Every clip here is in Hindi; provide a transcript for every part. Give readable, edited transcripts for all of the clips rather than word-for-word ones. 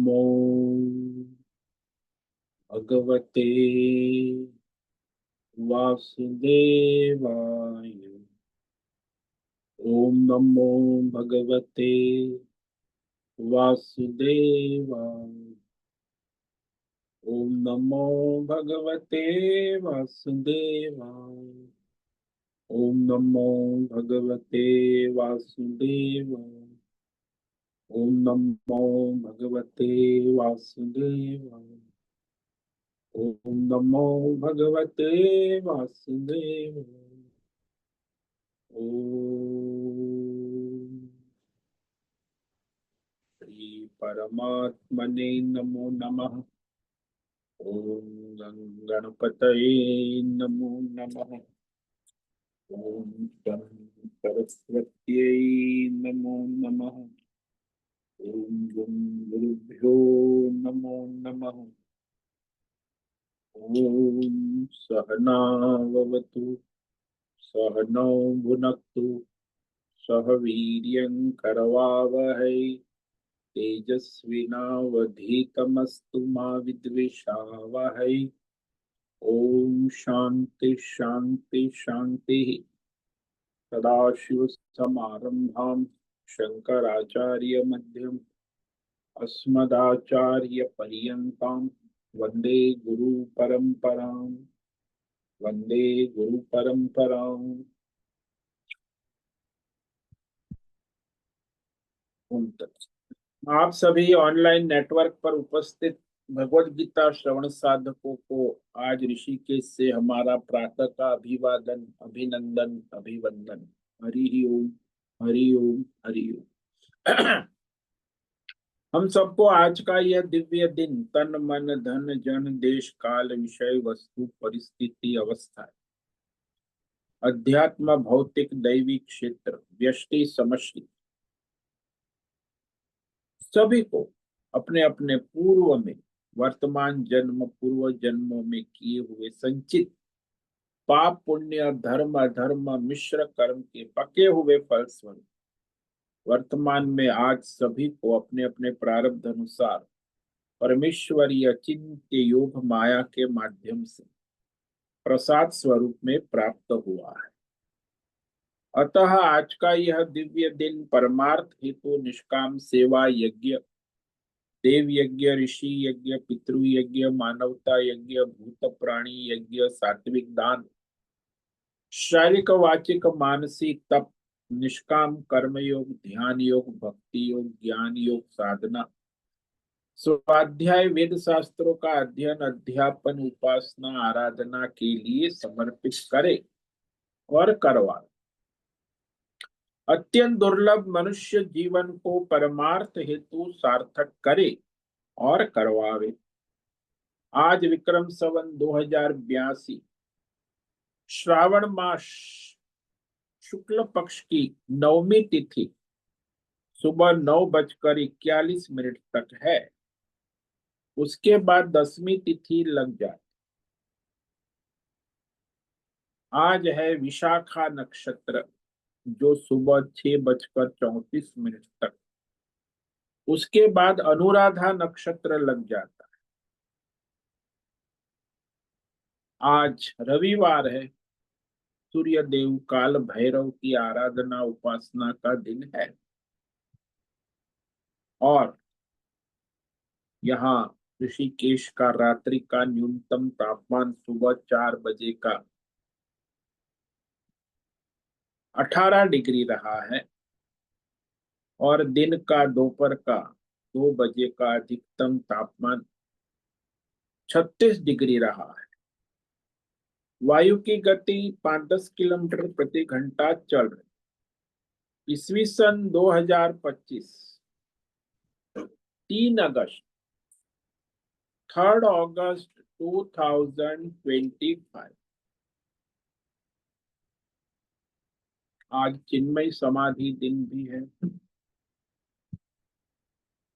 नमो भगवते वासुदेवाय। ओम नमो भगवते वासुदेवाय। ओम नमो भगवते वासुदेवाय। ओम नमो भगवते वासुदेवाय। ओम नमो भगवते वासुदेवाय। ओम नमो भगवते वासुदेवाय। ओम श्री परमात्मने नमो नमः। ओम गणपतये नमो नमः। ओम शं सरस्वत्यै नमो नमः। ओम गं गुरुभ्यो नमो नमः। ओम सहनाववतु सहनौ भुनक्तु सह वीर्यं करवावहै तेजस्विनावधीतमस्तु मा विद्विषावहै। ओम शांति शांति शांति। सदाशिवसमारम्भां शंकराचार्यमध्यम् अस्मदाचार्यपर्यन्तां वन्दे गुरुपरम्पराम्। वन्दे गुरुपरम्पराम्। आप सभी ऑनलाइन नेटवर्क पर उपस्थित भगवत गीता श्रवण साधकों को आज ऋषिकेश से हमारा प्रातः का अभिवादन, अभिनंदन, अभिवंदन। हरि ओम, हरि ओम, हरि ओम। हम सबको आज का यह दिव्य दिन तन मन धन जन देश काल विषय वस्तु परिस्थिति अवस्था अध्यात्म भौतिक दैवी क्षेत्र व्यष्टि समष्टि सभी को अपने अपने पूर्व में वर्तमान जन्म पूर्व जन्मों में किए हुए संचित पाप पुण्य धर्म अधर्म मिश्र कर्म के पके हुए फलस्वरूप वर्तमान में आज सभी को अपने अपने प्रारब्ध अनुसार परमेश्वरीय चिंत्य योग माया के माध्यम से प्रसाद स्वरूप में प्राप्त हुआ है। अतः आज का यह दिव्य दिन परमार्थ हेतु निष्काम सेवा यज्ञ, देव यज्ञ, ऋषि यज्ञ, पितृ यज्ञ, मानवता यज्ञ, भूत प्राणी यज्ञ, सात्विक दान, शारीरिक वाचिक मानसिक तप, निष्काम कर्म योग, ध्यान योग, भक्ति योग, ज्ञान योग, साधना, स्वाध्याय, वेद शास्त्रों का अध्ययन, अध्यापन, उपासना, आराधना के लिए समर्पित करे और करवा अत्यंत दुर्लभ मनुष्य जीवन को परमार्थ हेतु सार्थक करे और करवावे। आज विक्रम संवत 2082 श्रावण मास शुक्ल पक्ष की नवमी तिथि सुबह 9:41 तक है। उसके बाद 10वीं तिथि लग जाती। आज है विशाखा नक्षत्र जो सुबह 6:34 तक। उसके बाद अनुराधा नक्षत्र लग जाता है। आज रविवार है। सूर्य देव काल भैरव की आराधना उपासना का दिन है। और यहाँ ऋषिकेश का रात्रि का न्यूनतम तापमान सुबह 4 बजे का 18 डिग्री रहा है और दिन का दोपहर का 2 बजे का अधिकतम तापमान 36 डिग्री रहा है। वायु की गति 5-10 किलोमीटर प्रति घंटा चल रही। ईस्वी सन 2025 3 अगस्त 3 अगस्त 2025 आज चिन्मय समाधि दिन भी है।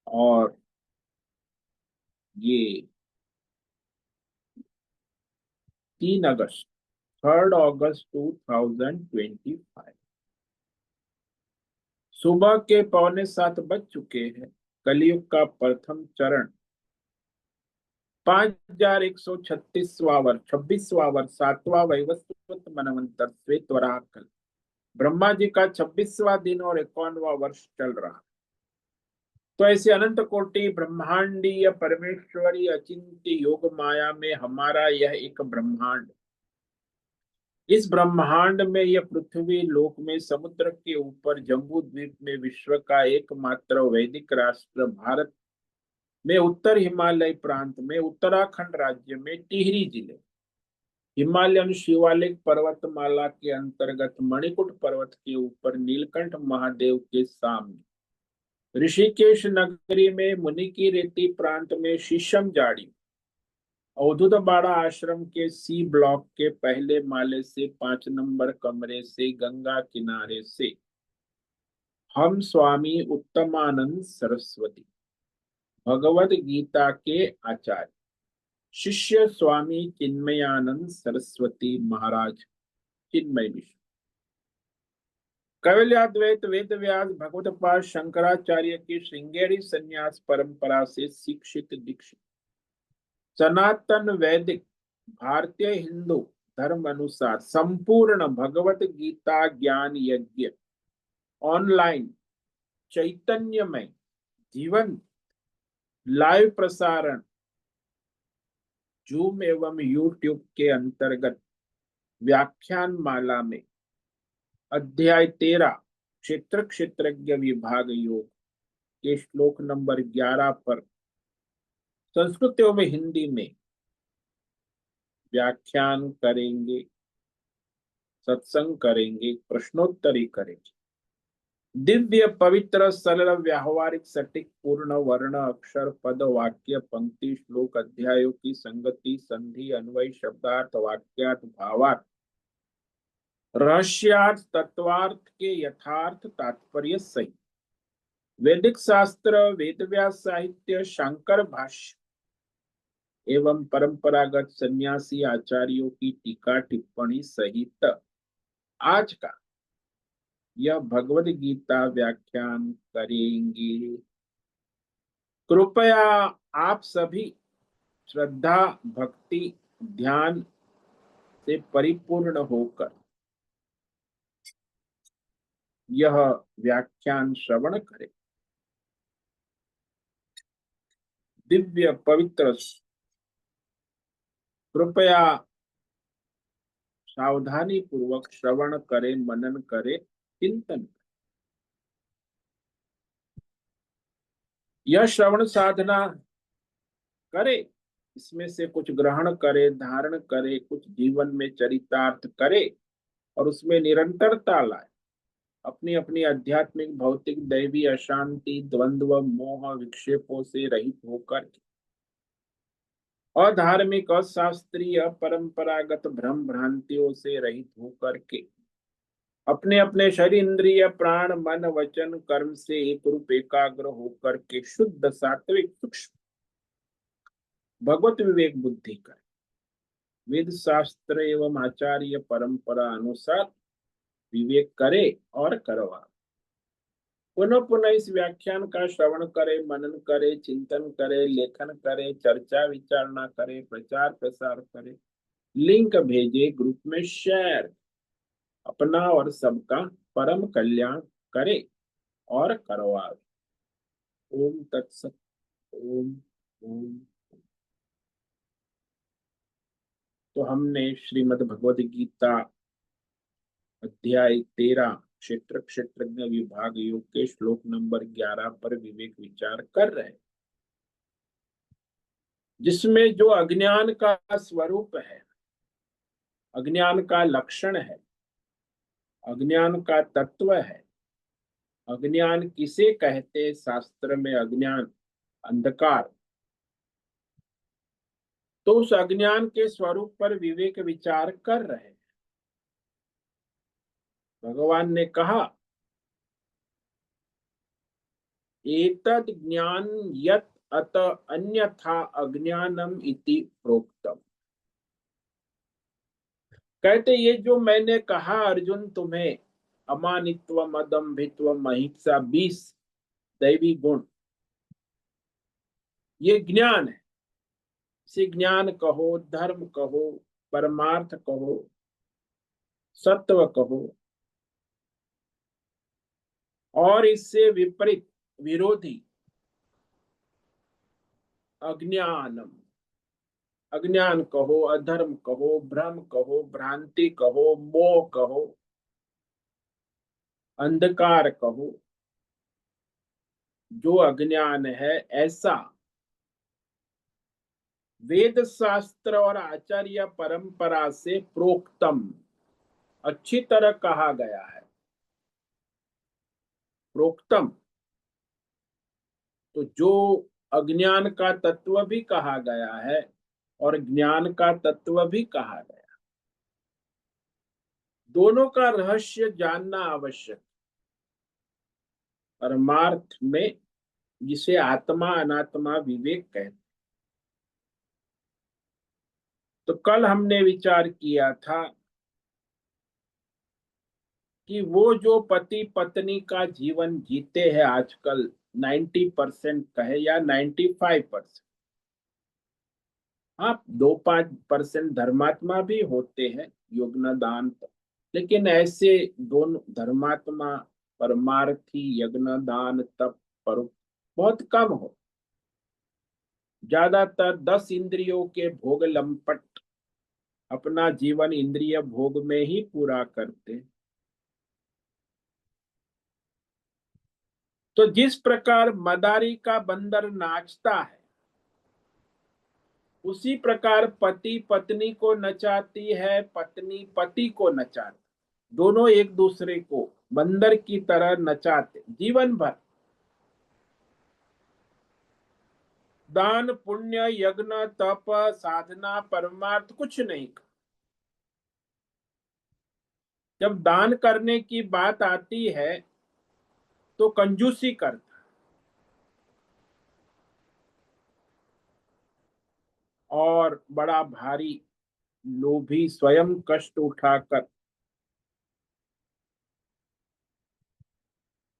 और ये 3 अगस्त 3 अगस्त 2025 सुबह के 6:45 बज चुके हैं। कलयुग का प्रथम चरण, 5136वां वर्ष, 26वां वर्ष, 7वां वैवस्वत मनवंतर, श्वेत वराह कल्प, ब्रह्मा जी का 26वां दिन और 51वां वर्ष चल रहा। तो ऐसे अनंत कोटि ब्रह्मांडीय परमेश्वरी अचिंत्य योग माया में हमारा यह एक ब्रह्मांड, इस ब्रह्मांड में यह पृथ्वी लोक में समुद्र के ऊपर जम्बू द्वीप में विश्व का एकमात्र वैदिक राष्ट्र भारत में उत्तर हिमालय प्रांत में उत्तराखंड राज्य में टिहरी जिले हिमालयन शिवालिक पर्वतमाला के अंतर्गत मणिकुट पर्वत के ऊपर नीलकंठ महादेव के सामने ऋषिकेश नगरी में मुनि की रेती प्रांत में शीशम जाड़ी अवधूत बाड़ा आश्रम के सी ब्लॉक के पहले माले से 5 नंबर कमरे से गंगा किनारे से हम स्वामी उत्तमानंद सरस्वती भगवत गीता के आचार्य शिष्य स्वामी चिन्मयानंद सरस्वती महाराज चिन्मय मिश्र कैवल्याद्वैत वेद व्यास भगवत पाद शंकराचार्य की श्रृंगेरी संन्यास परंपरा से शिक्षित दीक्षित सनातन वैदिक भारतीय हिंदू धर्म अनुसार संपूर्ण भगवत गीता ज्ञान यज्ञ ऑनलाइन चैतन्यमय जीवन लाइव प्रसारण जूम एवं यूट्यूब के अंतर्गत व्याख्यान माला में अध्याय 13 क्षेत्र क्षेत्रज्ञ विभाग योग के श्लोक नंबर 11 पर संस्कृत एवं हिंदी में व्याख्यान करेंगे, सत्संग करेंगे, प्रश्नोत्तरी करेंगे। दिव्य पवित्र सरल व्यावहारिक सटीक पूर्ण वर्ण अक्षर पद वाक्य पंक्ति श्लोक अध्यायों की संगति संधि अन्वय शब्दार्थ वाक्यार्थ भावार्थ रहस्यार्थ तत्वार्थ के यथार्थ तात्पर्य सहित वैदिक शास्त्र वेद व्यास साहित्य शांकर भाष्य एवं परंपरागत सन्यासी आचार्यों की टीका टिप्पणी सहित आज का यह भगवद गीता व्याख्यान करेंगे। कृपया आप सभी श्रद्धा भक्ति ध्यान से परिपूर्ण होकर यह व्याख्यान श्रवण करें। दिव्य पवित्र कृपया सावधानी पूर्वक श्रवण करें, मनन करें, चिंतन करें। यह श्रवण साधना करे, इसमें से कुछ ग्रहण करे, धारण करे, कुछ जीवन में चरितार्थ करे और उसमें निरंतरता लाए। अपनी अपनी आध्यात्मिक भौतिक दैवी अशांति द्वंद्व मोह विक्षेपों से रहित होकर अधार्मिक अशास्त्रीय परंपरागत भ्रम भ्रांतियों से रहित होकर के अपने अपने शरीर इंद्रिय प्राण मन वचन कर्म से एक रूप एकाग्र होकर के शुद्ध सात्विक सूक्ष्म भगवत विवेक बुद्धि कर वेद शास्त्र एवं आचार्य परंपरा अनुसार विवेक करे और करवा। पुनः पुनः इस व्याख्यान का श्रवण करे, मनन करे, चिंतन करे, लेखन करे, चर्चा विचारणा करे, प्रचार प्रसार करे, लिंक भेजे, ग्रुप में शेयर, अपना और सबका परम कल्याण करे और करवावे। ओम तत्सत। ओम ओम। तो हमने श्रीमद् भगवद गीता अध्याय 13 क्षेत्र क्षेत्रज्ञ विभाग योग के श्लोक नंबर 11 पर विवेक विचार कर रहे हैं, जिसमें जो अज्ञान का स्वरूप है, अज्ञान का लक्षण है, अज्ञान का तत्व है, अज्ञान किसे कहते शास्त्र में अज्ञान अंधकार, तो उस अज्ञान के स्वरूप पर विवेक विचार कर रहे हैं। भगवान ने कहा एतद् ज्ञान यत् अत अन्यथा अज्ञानम इति प्रोक्तम। कहते ये जो मैंने कहा अर्जुन तुम्हें अमानित्व अदम्भित्व अहिंसा 20 दैवी गुण ये ज्ञान है। इसे ज्ञान कहो, धर्म कहो, परमार्थ कहो, सत्व कहो, और इससे विपरीत विरोधी अज्ञानम, अज्ञान कहो, अधर्म कहो, भ्रम कहो, भ्रांति कहो, मोह कहो, अंधकार कहो, जो अज्ञान है ऐसा वेद शास्त्र और आचार्य परंपरा से प्रोक्तम, अच्छी तरह कहा गया है। प्रोक्तम तो जो अज्ञान का तत्व भी कहा गया है और ज्ञान का तत्व भी कहा गया, दोनों का रहस्य जानना आवश्यक। परमार्थ में जिसे आत्मा अनात्मा विवेक कहते हैं। तो कल हमने विचार किया था कि वो जो पति पत्नी का जीवन जीते हैं आजकल, 90% कहे या 95%, हाँ 2-5% धर्मात्मा भी होते हैं यज्ञ दान पर, लेकिन ऐसे दोनों धर्मात्मा, परमार्थी, यज्ञ दान तप पर बहुत कम हो। ज्यादातर 10 इंद्रियों के भोग लंपट अपना जीवन इंद्रिय भोग में ही पूरा करते हैं। तो जिस प्रकार मदारी का बंदर नाचता है, उसी प्रकार पति पत्नी को नचाती है, पत्नी पति को नचाती, दोनों एक दूसरे को बंदर की तरह नचाते जीवन भर। दान पुण्य यज्ञ तप साधना परमार्थ कुछ नहीं। जब दान करने की बात आती है तो कंजूसी करता, और बड़ा भारी लोभी स्वयं कष्ट उठाकर।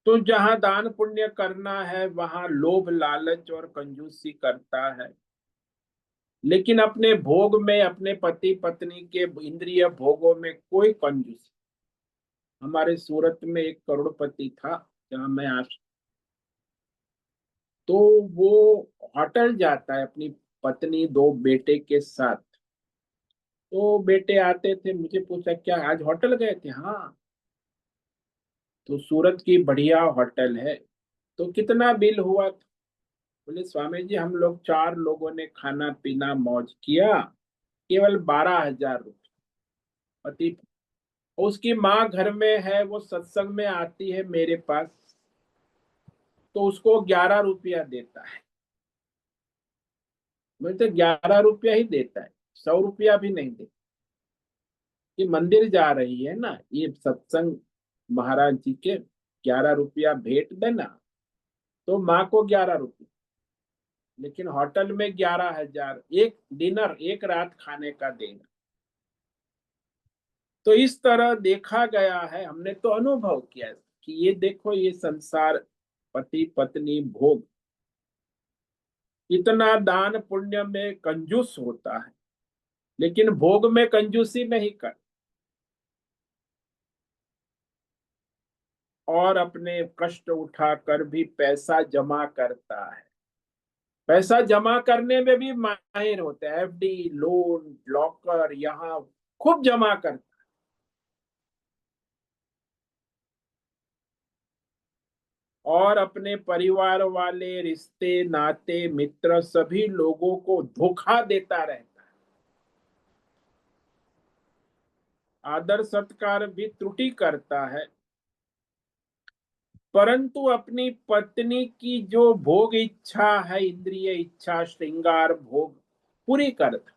तो जहां दान पुण्य करना है वहां लोभ लालच और कंजूसी करता है, लेकिन अपने भोग में, अपने पति पत्नी के इंद्रिय भोगों में कोई कंजूसी। हमारे सूरत में एक करोड़पति था, जहां मैं आज, तो वो होटल जाता है अपनी पत्नी दो बेटे के साथ। तो बेटे आते थे, मुझे पूछा क्या आज होटल गए थे? हाँ। तो सूरत की बढ़िया होटल है, तो कितना बिल हुआ? बोले स्वामी जी हम लोग 4 लोगों ने खाना पीना मौज किया, केवल 12,000 रुपये। पति, उसकी माँ घर में है, वो सत्संग में आती है मेरे पास, तो उसको 11 रुपया देता है। मुझे तो 11 रुपया ही देता है, 100 रुपया भी नहीं देता। ये मंदिर जा रही है ना, ये सत्संग महाराज जी के, 11 रुपया भेंट देना, तो माँ को 11 रुपया, लेकिन होटल में 11,000, एक डिनर, एक रात खाने का देना। तो इस तरह देखा गया है, हमने तो अनुभव किया है कि ये देखो, ये संसार, पति पत्नी भोग, इतना दान पुण्य में कंजूस होता है, लेकिन भोग में कंजूसी नहीं कर, और अपने कष्ट उठाकर भी पैसा जमा करता है। पैसा जमा करने में भी माहिर होते हैं, एफडी, लोन, लॉकर, यहाँ खूब जमा करता है, और अपने परिवार वाले, रिश्ते नाते मित्र सभी लोगों को धोखा देता रहता है। आदर सत्कार भी त्रुटि करता है, परंतु अपनी पत्नी की जो भोग इच्छा है, इंद्रिय इच्छा, श्रृंगार भोग पूरी करता।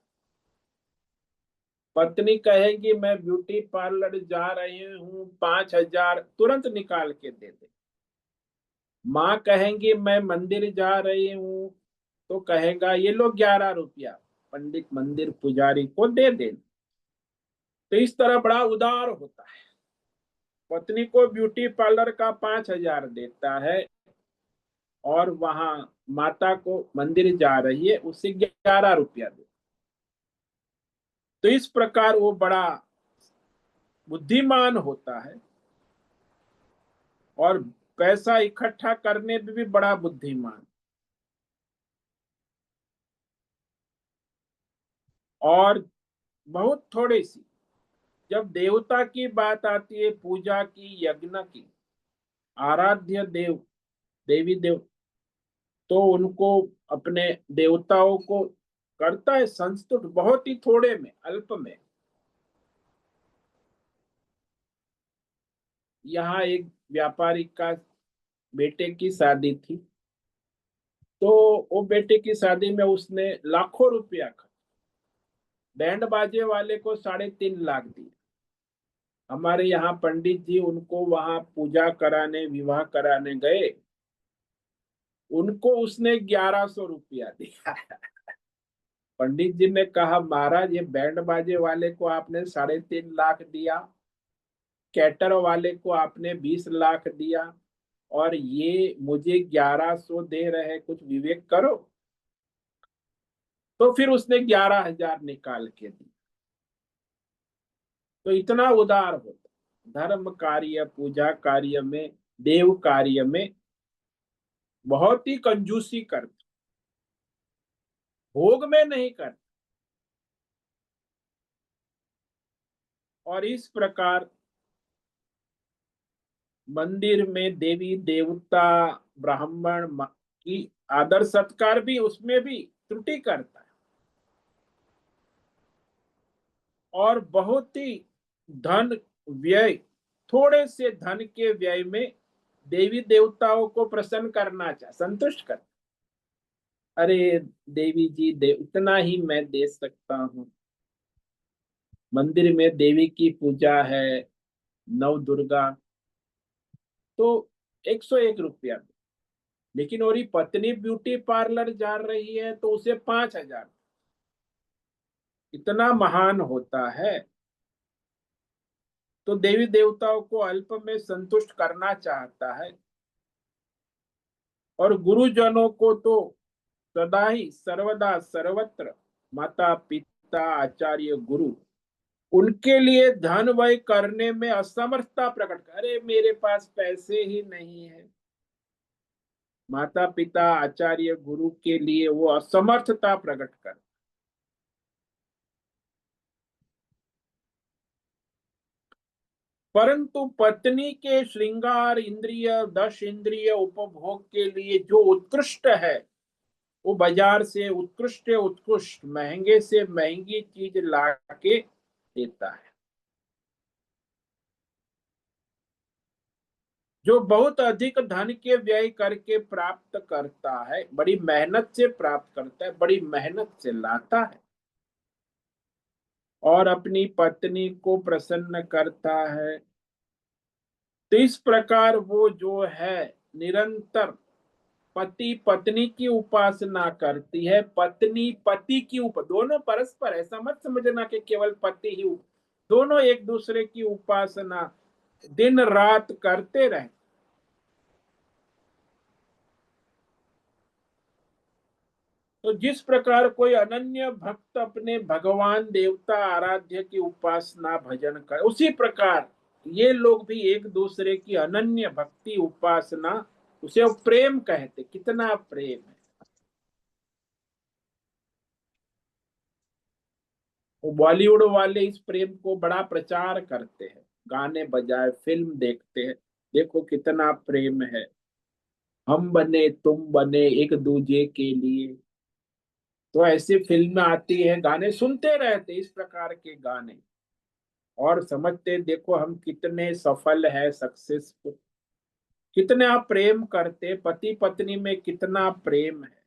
पत्नी कहेगी मैं ब्यूटी पार्लर जा रही हूँ, 5,000 तुरंत निकाल के दे दे। माँ कहेंगी मैं मंदिर जा रही हूँ, तो कहेगा ये लो 11 रुपया, पंडित मंदिर पुजारी को दे दे। तो इस तरह बड़ा उदार होता है। पत्नी को ब्यूटी पार्लर का 5,000 देता है, और वहां माता को मंदिर जा रही है, उसे 11 रुपया दे। तो इस प्रकार वो बड़ा बुद्धिमान होता है और पैसा इकट्ठा करने में भी बड़ा बुद्धिमान। और बहुत थोड़ी सी, जब देवता की बात आती है, पूजा की, यज्ञ की, आराध्य देव, देवी देव, तो उनको, अपने देवताओं को करता है संतुष्ट बहुत ही थोड़े में, अल्प में। यहाँ एक व्यापारी का बेटे की शादी थी, तो वो बेटे की शादी में उसने लाखों रुपया खर्च, बैंड बाजे वाले को 3.5 लाख दिए। हमारे यहाँ पंडित जी उनको वहां पूजा कराने, विवाह कराने गए, उनको उसने 1100 रुपया दिया। पंडित जी ने कहा, महाराज ये बैंड बाजे वाले को आपने 3.5 लाख दिया, कैटर वाले को आपने 20 लाख दिया, और ये मुझे 1100 दे रहे, कुछ विवेक करो। तो फिर उसने 11,000 निकाल के दी। तो इतना उदार होता, धर्म कार्य, पूजा कार्य में, देव कार्य में बहुत ही कंजूसी करता, भोग में नहीं करता। और इस प्रकार मंदिर में देवी देवता, ब्राह्मण की आदर सत्कार भी, उसमें भी त्रुटि करता है। और बहुत ही धन व्यय, थोड़े से धन के व्यय में देवी देवताओं को प्रसन्न करना चाहे, संतुष्ट कर। अरे देवी जी, इतना ही मैं दे सकता हूँ, मंदिर में देवी की पूजा है, नव दुर्गा, तो 101 रुपया। लेकिन और पत्नी ब्यूटी पार्लर जा रही है तो उसे 5,000। इतना महान होता है। तो देवी देवताओं को अल्प में संतुष्ट करना चाहता है। और गुरुजनों को तो सदा ही, सर्वदा, सर्वत्र, माता पिता, आचार्य, गुरु, उनके लिए धन व्यय करने में असमर्थता प्रकट कर, अरे मेरे पास पैसे ही नहीं है। माता पिता, आचार्य, गुरु के लिए वो असमर्थता प्रकट कर। परंतु पत्नी के श्रृंगार इंद्रिय, 10 इंद्रिय उपभोग के लिए जो उत्कृष्ट है, वो बाजार से उत्कृष्ट उत्कृष्ट, महंगे से महंगी चीज ला के देता है। जो बहुत अधिक धन के व्यय करके प्राप्त करता है, बड़ी मेहनत से प्राप्त करता है, बड़ी मेहनत से लाता है, और अपनी पत्नी को प्रसन्न करता है, तो इस प्रकार वो जो है निरंतर पति पत्नी की उपासना करती है, पत्नी पति की दोनों परस्पर, ऐसा मत समझना कि केवल पति ही दोनों एक दूसरे की उपासना दिन रात करते रहे। तो जिस प्रकार कोई अनन्य भक्त अपने भगवान देवता आराध्य की उपासना भजन कर, उसी प्रकार ये लोग भी एक दूसरे की अनन्य भक्ति उपासना, उसे वो प्रेम कहते, कितना प्रेम है। वो बॉलीवुड वाले इस प्रेम को बड़ा प्रचार करते हैं, गाने बजाए, फिल्म देखते हैं, देखो कितना प्रेम है, हम बने तुम बने एक दूजे के लिए। तो ऐसी फिल्म आती है, गाने सुनते रहते, इस प्रकार के गाने, और समझते देखो हम कितने सफल है, सक्सेसफुल, कितना प्रेम करते, पति पत्नी में कितना प्रेम है।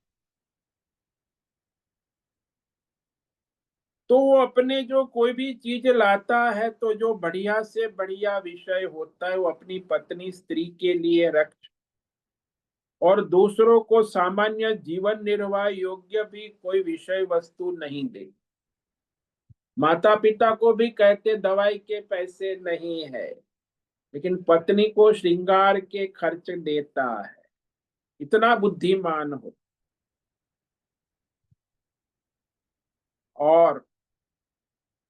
तो वो अपने जो कोई भी चीज लाता है, तो जो बढ़िया से बढ़िया विषय होता है, वो अपनी पत्नी स्त्री के लिए रख, और दूसरों को सामान्य जीवन निर्वाह योग्य भी कोई विषय वस्तु नहीं दे। माता पिता को भी कहते दवाई के पैसे नहीं है, लेकिन पत्नी को श्रृंगार के खर्च देता है। इतना बुद्धिमान हो और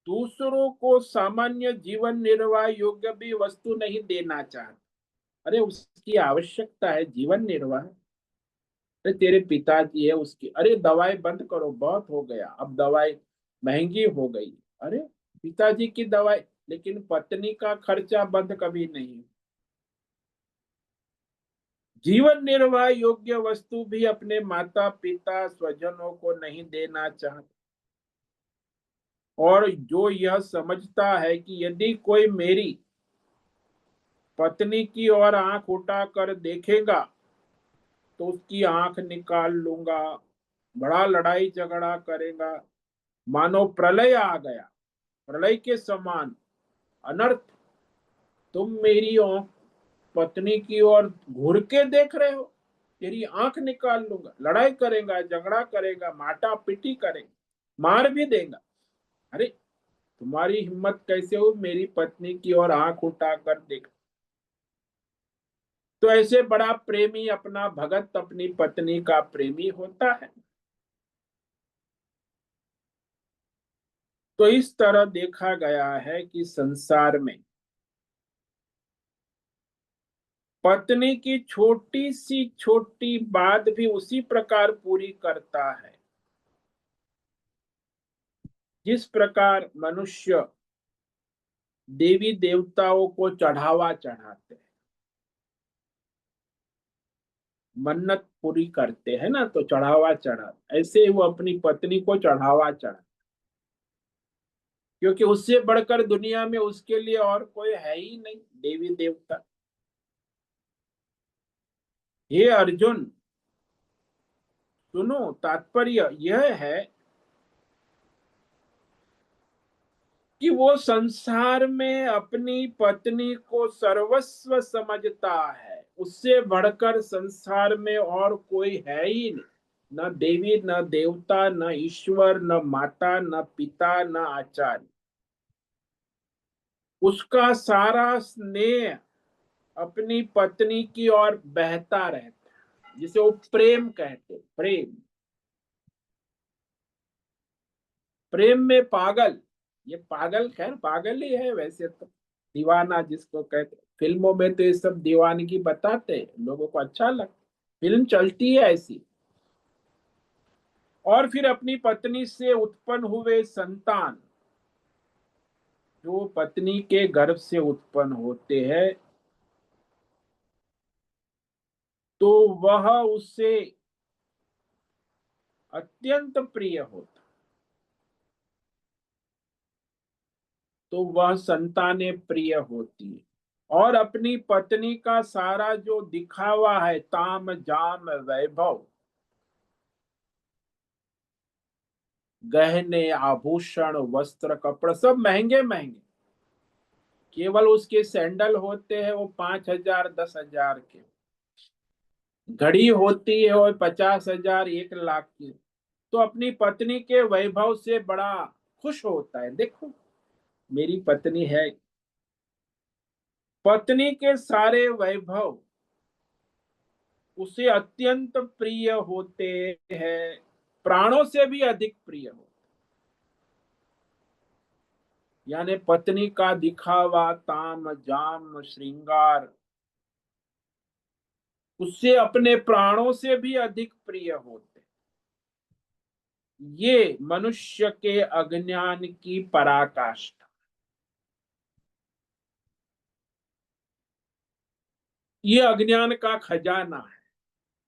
दूसरों को सामान्य जीवन निर्वाह योग्य भी वस्तु नहीं देना चाहता। अरे उसकी आवश्यकता है जीवन निर्वाह। अरे तेरे पिताजी है उसकी, अरे दवाई बंद करो बहुत हो गया, अब दवाई महंगी हो गई। अरे पिताजी की दवाई, लेकिन पत्नी का खर्चा बंद कभी नहीं। जीवन निर्वाह योग्य वस्तु भी अपने माता पिता स्वजनों को नहीं देना चाहता। और जो यह समझता है कि यदि कोई मेरी पत्नी की ओर आंख उठाकर देखेगा तो उसकी आंख निकाल लूंगा, बड़ा लड़ाई झगड़ा करेगा, मानो प्रलय आ गया, प्रलय के समान अनर्थ, तुम मेरी पत्नी की ओर घूर के देख रहे हो, तेरी आंख निकाल लूंगा, लड़ाई करेगा, झगड़ा करेगा, माटा पीटी करेगा, मार भी देगा। अरे तुम्हारी हिम्मत कैसे हो मेरी पत्नी की ओर आंख उठाकर देख। तो ऐसे बड़ा प्रेमी अपना भगत अपनी पत्नी का प्रेमी होता है। तो इस तरह देखा गया है कि संसार में पत्नी की छोटी सी छोटी बात भी उसी प्रकार पूरी करता है जिस प्रकार मनुष्य देवी देवताओं को चढ़ावा चढ़ाते हैं, मन्नत पूरी करते हैं ना, तो चढ़ावा चढ़ा, ऐसे ही वो अपनी पत्नी को चढ़ावा चढ़ा, क्योंकि उससे बढ़कर दुनिया में उसके लिए और कोई है ही नहीं देवी देवता। हे अर्जुन, सुनो, तात्पर्य यह है कि वो संसार में अपनी पत्नी को सर्वस्व समझता है, उससे बढ़कर संसार में और कोई है ही नहीं, न देवी न देवता न ईश्वर न माता न पिता न आचार्य। उसका सारा स्नेह अपनी पत्नी की ओर बहता रहता है, जिसे वो प्रेम कहते, प्रेम, प्रेम में पागल। ये पागल खैर पागल ही है वैसे तो, दीवाना जिसको कहते, फिल्मों में तो ये सब दीवानगी बताते हैं, लोगों को अच्छा लगता, फिल्म चलती है ऐसी। और फिर अपनी पत्नी से उत्पन्न हुए संतान, जो पत्नी के गर्भ से उत्पन्न होते हैं, तो वह उससे अत्यंत प्रिय होता, तो वह संतानें प्रिय होती है। और अपनी पत्नी का सारा जो दिखावा है, ताम जाम वैभव, गहने आभूषण वस्त्र कपड़े सब महंगे महंगे, केवल उसके सैंडल होते हैं वो 5,000 10,000 के, घड़ी होती है वो 50,000 1 लाख की। तो अपनी पत्नी के वैभव से बड़ा खुश होता है, देखो मेरी पत्नी है। पत्नी के सारे वैभव उसे अत्यंत प्रिय होते हैं, प्राणों से भी अधिक प्रिय हो। यानी पत्नी का दिखावा ताम जाम श्रृंगार उससे अपने प्राणों से भी अधिक प्रिय होते। ये मनुष्य के अज्ञान की पराकाष्ठा। ये अज्ञान का खजाना है।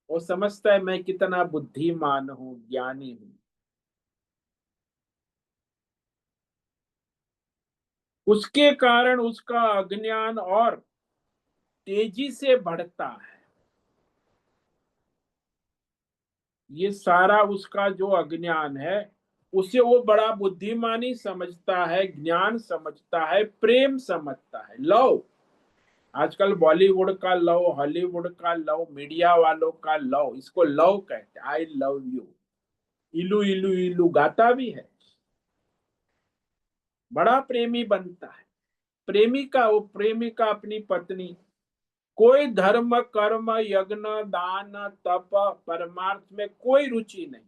वो समझता है मैं कितना बुद्धिमान हूं, ज्ञानी हूं। उसके कारण उसका अज्ञान और तेजी से बढ़ता है। ये सारा उसका जो अज्ञान है, उसे वो बड़ा बुद्धिमानी समझता है, ज्ञान समझता है, प्रेम समझता है, लव। आजकल बॉलीवुड का लव, हॉलीवुड का लव, मीडिया वालों का लव, इसको लव कहते हैं, आई लव यू, इलू इलू इलू गाता भी है, बड़ा प्रेमी बनता है। प्रेमिका, वो प्रेमिका अपनी पत्नी कोई धर्म कर्म यज्ञ दान तप परमार्थ में कोई रुचि नहीं।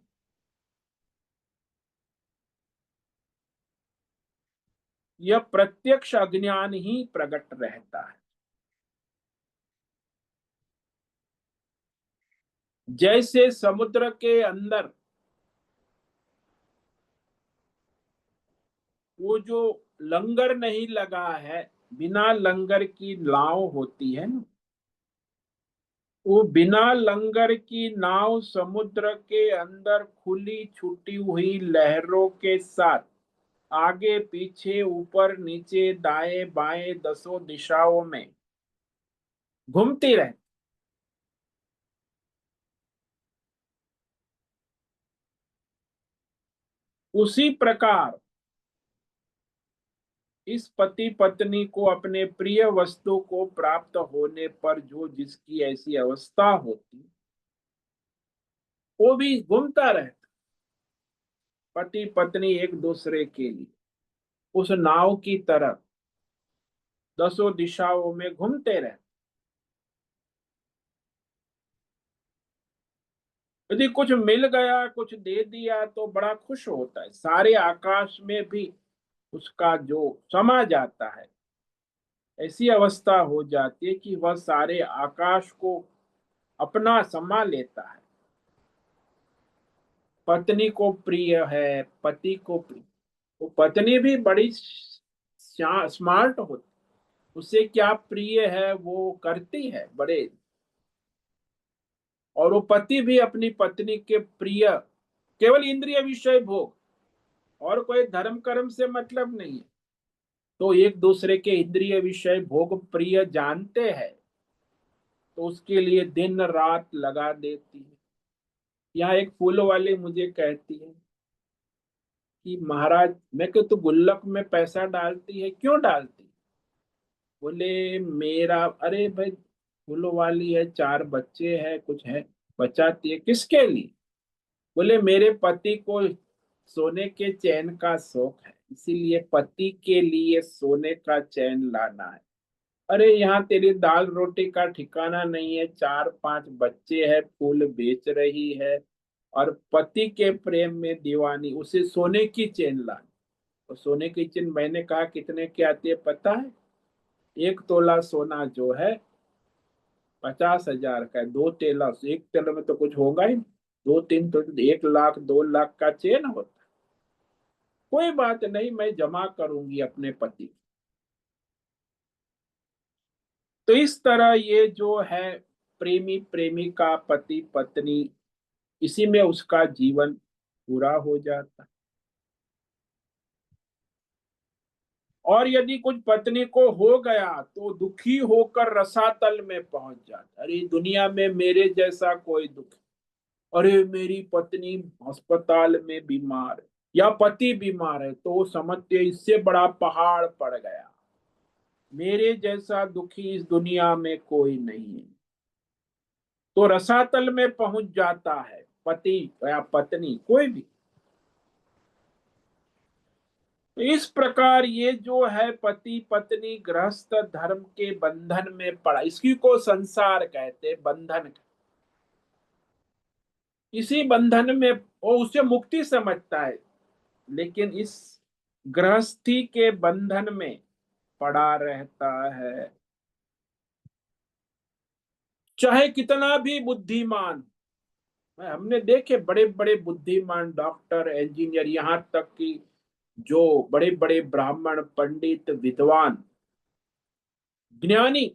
यह प्रत्यक्ष अज्ञान ही प्रकट रहता है। जैसे समुद्र के अंदर वो जो लंगर नहीं लगा है, बिना लंगर की नाव होती है ना, वो बिना लंगर की नाव समुद्र के अंदर खुली छूटी हुई लहरों के साथ आगे पीछे ऊपर नीचे दाएं बाएं दसों दिशाओं में घूमती रहती। उसी प्रकार इस पति पत्नी को अपने प्रिय वस्तु को प्राप्त होने पर जो जिसकी ऐसी अवस्था होती, वो भी घूमता रहता। पति पत्नी एक दूसरे के लिए उस नाव की तरह दसों दिशाओं में घूमते रहते। यदि कुछ मिल गया कुछ दे दिया तो बड़ा खुश होता है, सारे आकाश में भी उसका जो समा जाता है। ऐसी अवस्था हो जाती है कि वह सारे आकाश को अपना समा लेता है। पत्नी को प्रिय है, पति को प्रिय, वो पत्नी भी बड़ी स्मार्ट होती, उसे क्या प्रिय है वो करती है बड़े। और वो पति भी अपनी पत्नी के प्रिय, केवल इंद्रिय विषय भोग और कोई धर्म कर्म से मतलब नहीं है, तो एक दूसरे के इंद्रिय विषय भोग प्रिय जानते हैं तो उसके लिए दिन रात लगा देती है। यहाँ एक फूल वाली मुझे कहती है कि महाराज, मैं क्यों, तो गुल्लक में पैसा डालती है, क्यों डालती? बोले मेरा, अरे भाई फूल वाली है, चार बच्चे हैं, कुछ है, बचाती है किसके लिए? बोले मेरे पति को सोने के चैन का शौक है, इसीलिए पति के लिए सोने का चैन लाना है। अरे यहाँ तेरी दाल रोटी का ठिकाना नहीं है, चार पांच बच्चे हैं, फूल बेच रही है और पति के प्रेम में दीवानी, उसे सोने की चेन लानी। और सोने की चेन मैंने कहा कितने की आती है पता है? एक तोला सोना जो है 50,000 का है, दो तेला, एक तेला में तो कुछ होगा ही नहीं। दो तीन तो 1 लाख 2 लाख का चेन होता। कोई बात नहीं, मैं जमा करूंगी अपने पति। तो इस तरह ये जो है प्रेमी प्रेमिका पति पत्नी, इसी में उसका जीवन पूरा हो जाता। और यदि कुछ पत्नी को हो गया तो दुखी होकर रसातल में पहुंच जाता, अरे दुनिया में मेरे जैसा कोई दुख, अरे मेरी पत्नी अस्पताल में बीमार है या पति बीमार है, तो वो समझते इससे बड़ा पहाड़ पड़ गया, मेरे जैसा दुखी इस दुनिया में कोई नहीं है। तो रसातल में पहुंच जाता है पति या पत्नी कोई भी। तो इस प्रकार ये जो है पति पत्नी गृहस्थ धर्म के बंधन में पड़ा, इसी को संसार कहते हैं, बंधन। इसी बंधन में वो उसे मुक्ति समझता है, लेकिन इस गृहस्थी के बंधन में पड़ा रहता है। चाहे कितना भी बुद्धिमान, हमने देखे बड़े बड़े बुद्धिमान डॉक्टर इंजीनियर, यहाँ तक कि जो बड़े बड़े ब्राह्मण पंडित विद्वान ज्ञानी,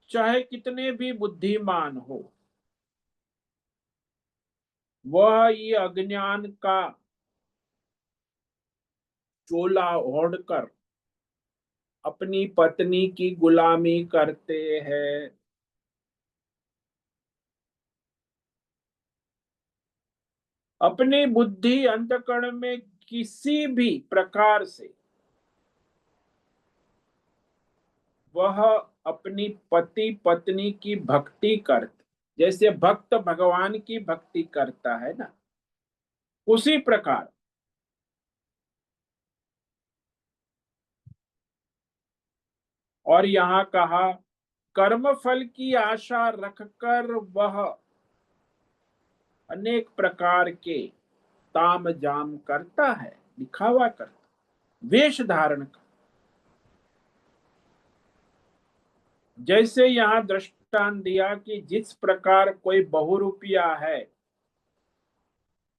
चाहे कितने भी बुद्धिमान हो, वह ये अज्ञान का चोला ओढ़कर अपनी पत्नी की गुलामी करते हैं। अपनी बुद्धि अंतकरण में किसी भी प्रकार से वह अपनी पति पत्नी की भक्ति करते, जैसे भक्त भगवान की भक्ति करता है ना, उसी प्रकार और यहाँ कहा कर्म फल की आशा रखकर वह अनेक प्रकार के ताम जाम करता है, दिखावा करता, वेश धारण कर। जैसे यहाँ दृष्टांत दिया कि जिस प्रकार कोई बहुरूपिया है,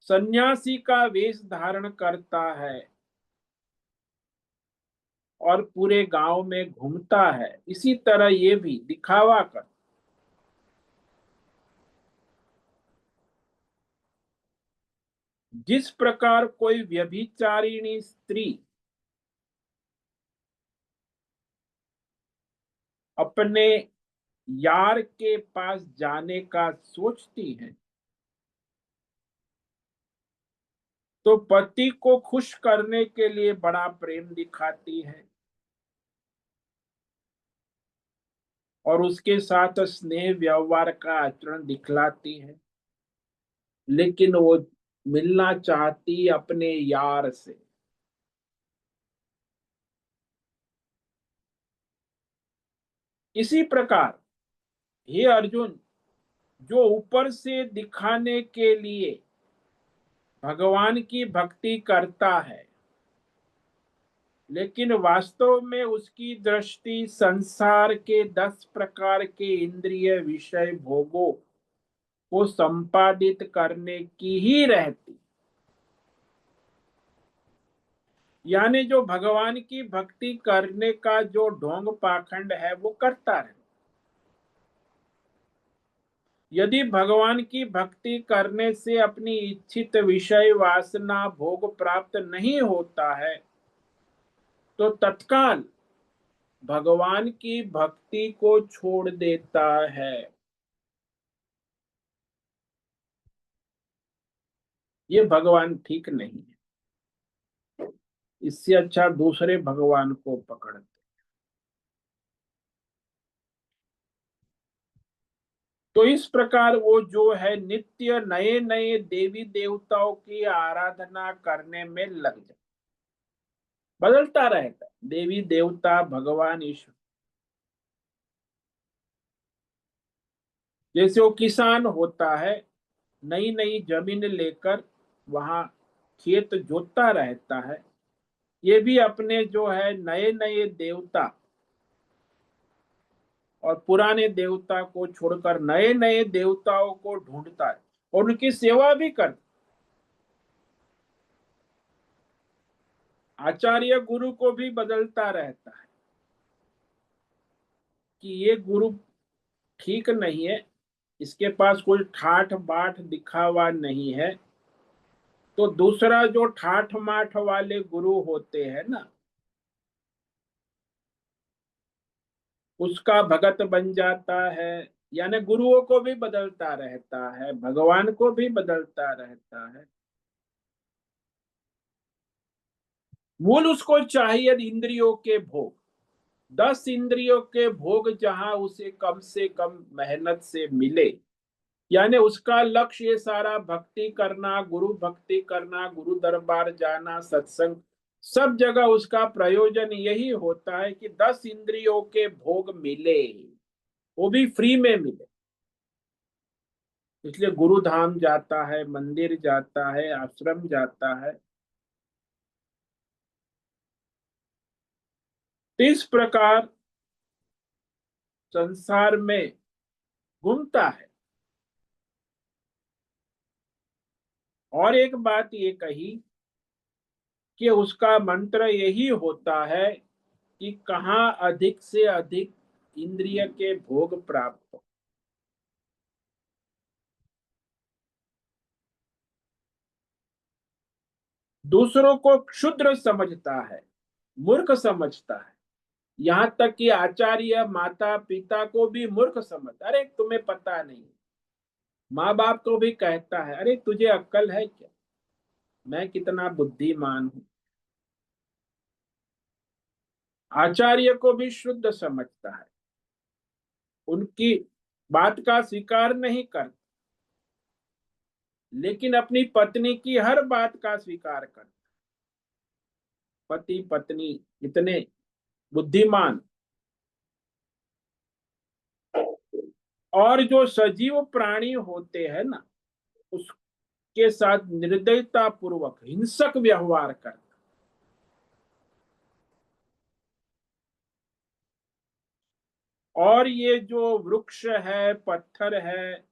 सन्यासी का वेश धारण करता है और पूरे गांव में घूमता है, इसी तरह ये भी दिखावा कर। जिस प्रकार कोई व्यभिचारिणी स्त्री अपने यार के पास जाने का सोचती है, तो पति को खुश करने के लिए बड़ा प्रेम दिखाती है और उसके साथ स्नेह व्यवहार का आचरण दिखलाती है, लेकिन वो मिलना चाहती अपने यार से। इसी प्रकार हे अर्जुन, जो ऊपर से दिखाने के लिए भगवान की भक्ति करता है, लेकिन वास्तव में उसकी दृष्टि संसार के 10 प्रकार के इंद्रिय विषय भोगों को संपादित करने की ही रहती। यानी जो भगवान की भक्ति करने का जो ढोंग पाखंड है वो करता है। यदि भगवान की भक्ति करने से अपनी इच्छित विषय वासना भोग प्राप्त नहीं होता है, तो तत्काल भगवान की भक्ति को छोड़ देता है। ये भगवान ठीक नहीं है। इससे अच्छा दूसरे भगवान को पकड़ते। तो इस प्रकार वो जो है नित्य नए नए देवी देवताओं की आराधना करने में लग जाए, बदलता रहता है देवी देवता भगवान ईश्वर। जैसे वो किसान होता है, नई नई जमीन लेकर वहां खेत जोतता रहता है, ये भी अपने जो है नए नए देवता और पुराने देवता को छोड़कर नए नए देवताओं को ढूंढता है और उनकी सेवा भी करता। आचार्य गुरु को भी बदलता रहता है कि ये गुरु ठीक नहीं है, इसके पास कोई ठाठ बाट दिखावा नहीं है, तो दूसरा जो ठाठ माठ वाले गुरु होते हैं ना, उसका भगत बन जाता है। यानी गुरुओं को भी बदलता रहता है, भगवान को भी बदलता रहता है। मूल उसको चाहिए इंद्रियों के भोग, 10 इंद्रियों के भोग जहां उसे कम से कम मेहनत से मिले। यानी उसका लक्ष्य ये सारा भक्ति करना, गुरु भक्ति करना, गुरु दरबार जाना, सत्संग, सब जगह उसका प्रयोजन यही होता है कि 10 इंद्रियों के भोग मिले, वो भी फ्री में मिले। इसलिए गुरु धाम जाता है, मंदिर जाता है, आश्रम जाता है। तो इस प्रकार संसार में घूमता है। और एक बात ये कही कि उसका मंत्र यही होता है कि कहाँ अधिक से अधिक इंद्रिय के भोग प्राप्त हो। दूसरों को क्षुद्र समझता है, मूर्ख समझता है। यहाँ तक कि आचार्य माता पिता को भी मूर्ख समझ, अरे तुम्हें पता नहीं। माँ बाप को भी कहता है, अरे तुझे अक्ल है क्या, मैं कितना बुद्धिमान हूं। आचार्य को भी शुद्ध समझता है, उनकी बात का स्वीकार नहीं करता, लेकिन अपनी पत्नी की हर बात का स्वीकार करता। पति पत्नी इतने बुद्धिमान और जो सजीव प्राणी होते हैं ना, उसके साथ निर्दयता पूर्वक हिंसक व्यवहार करता। और ये जो वृक्ष है, पत्थर है,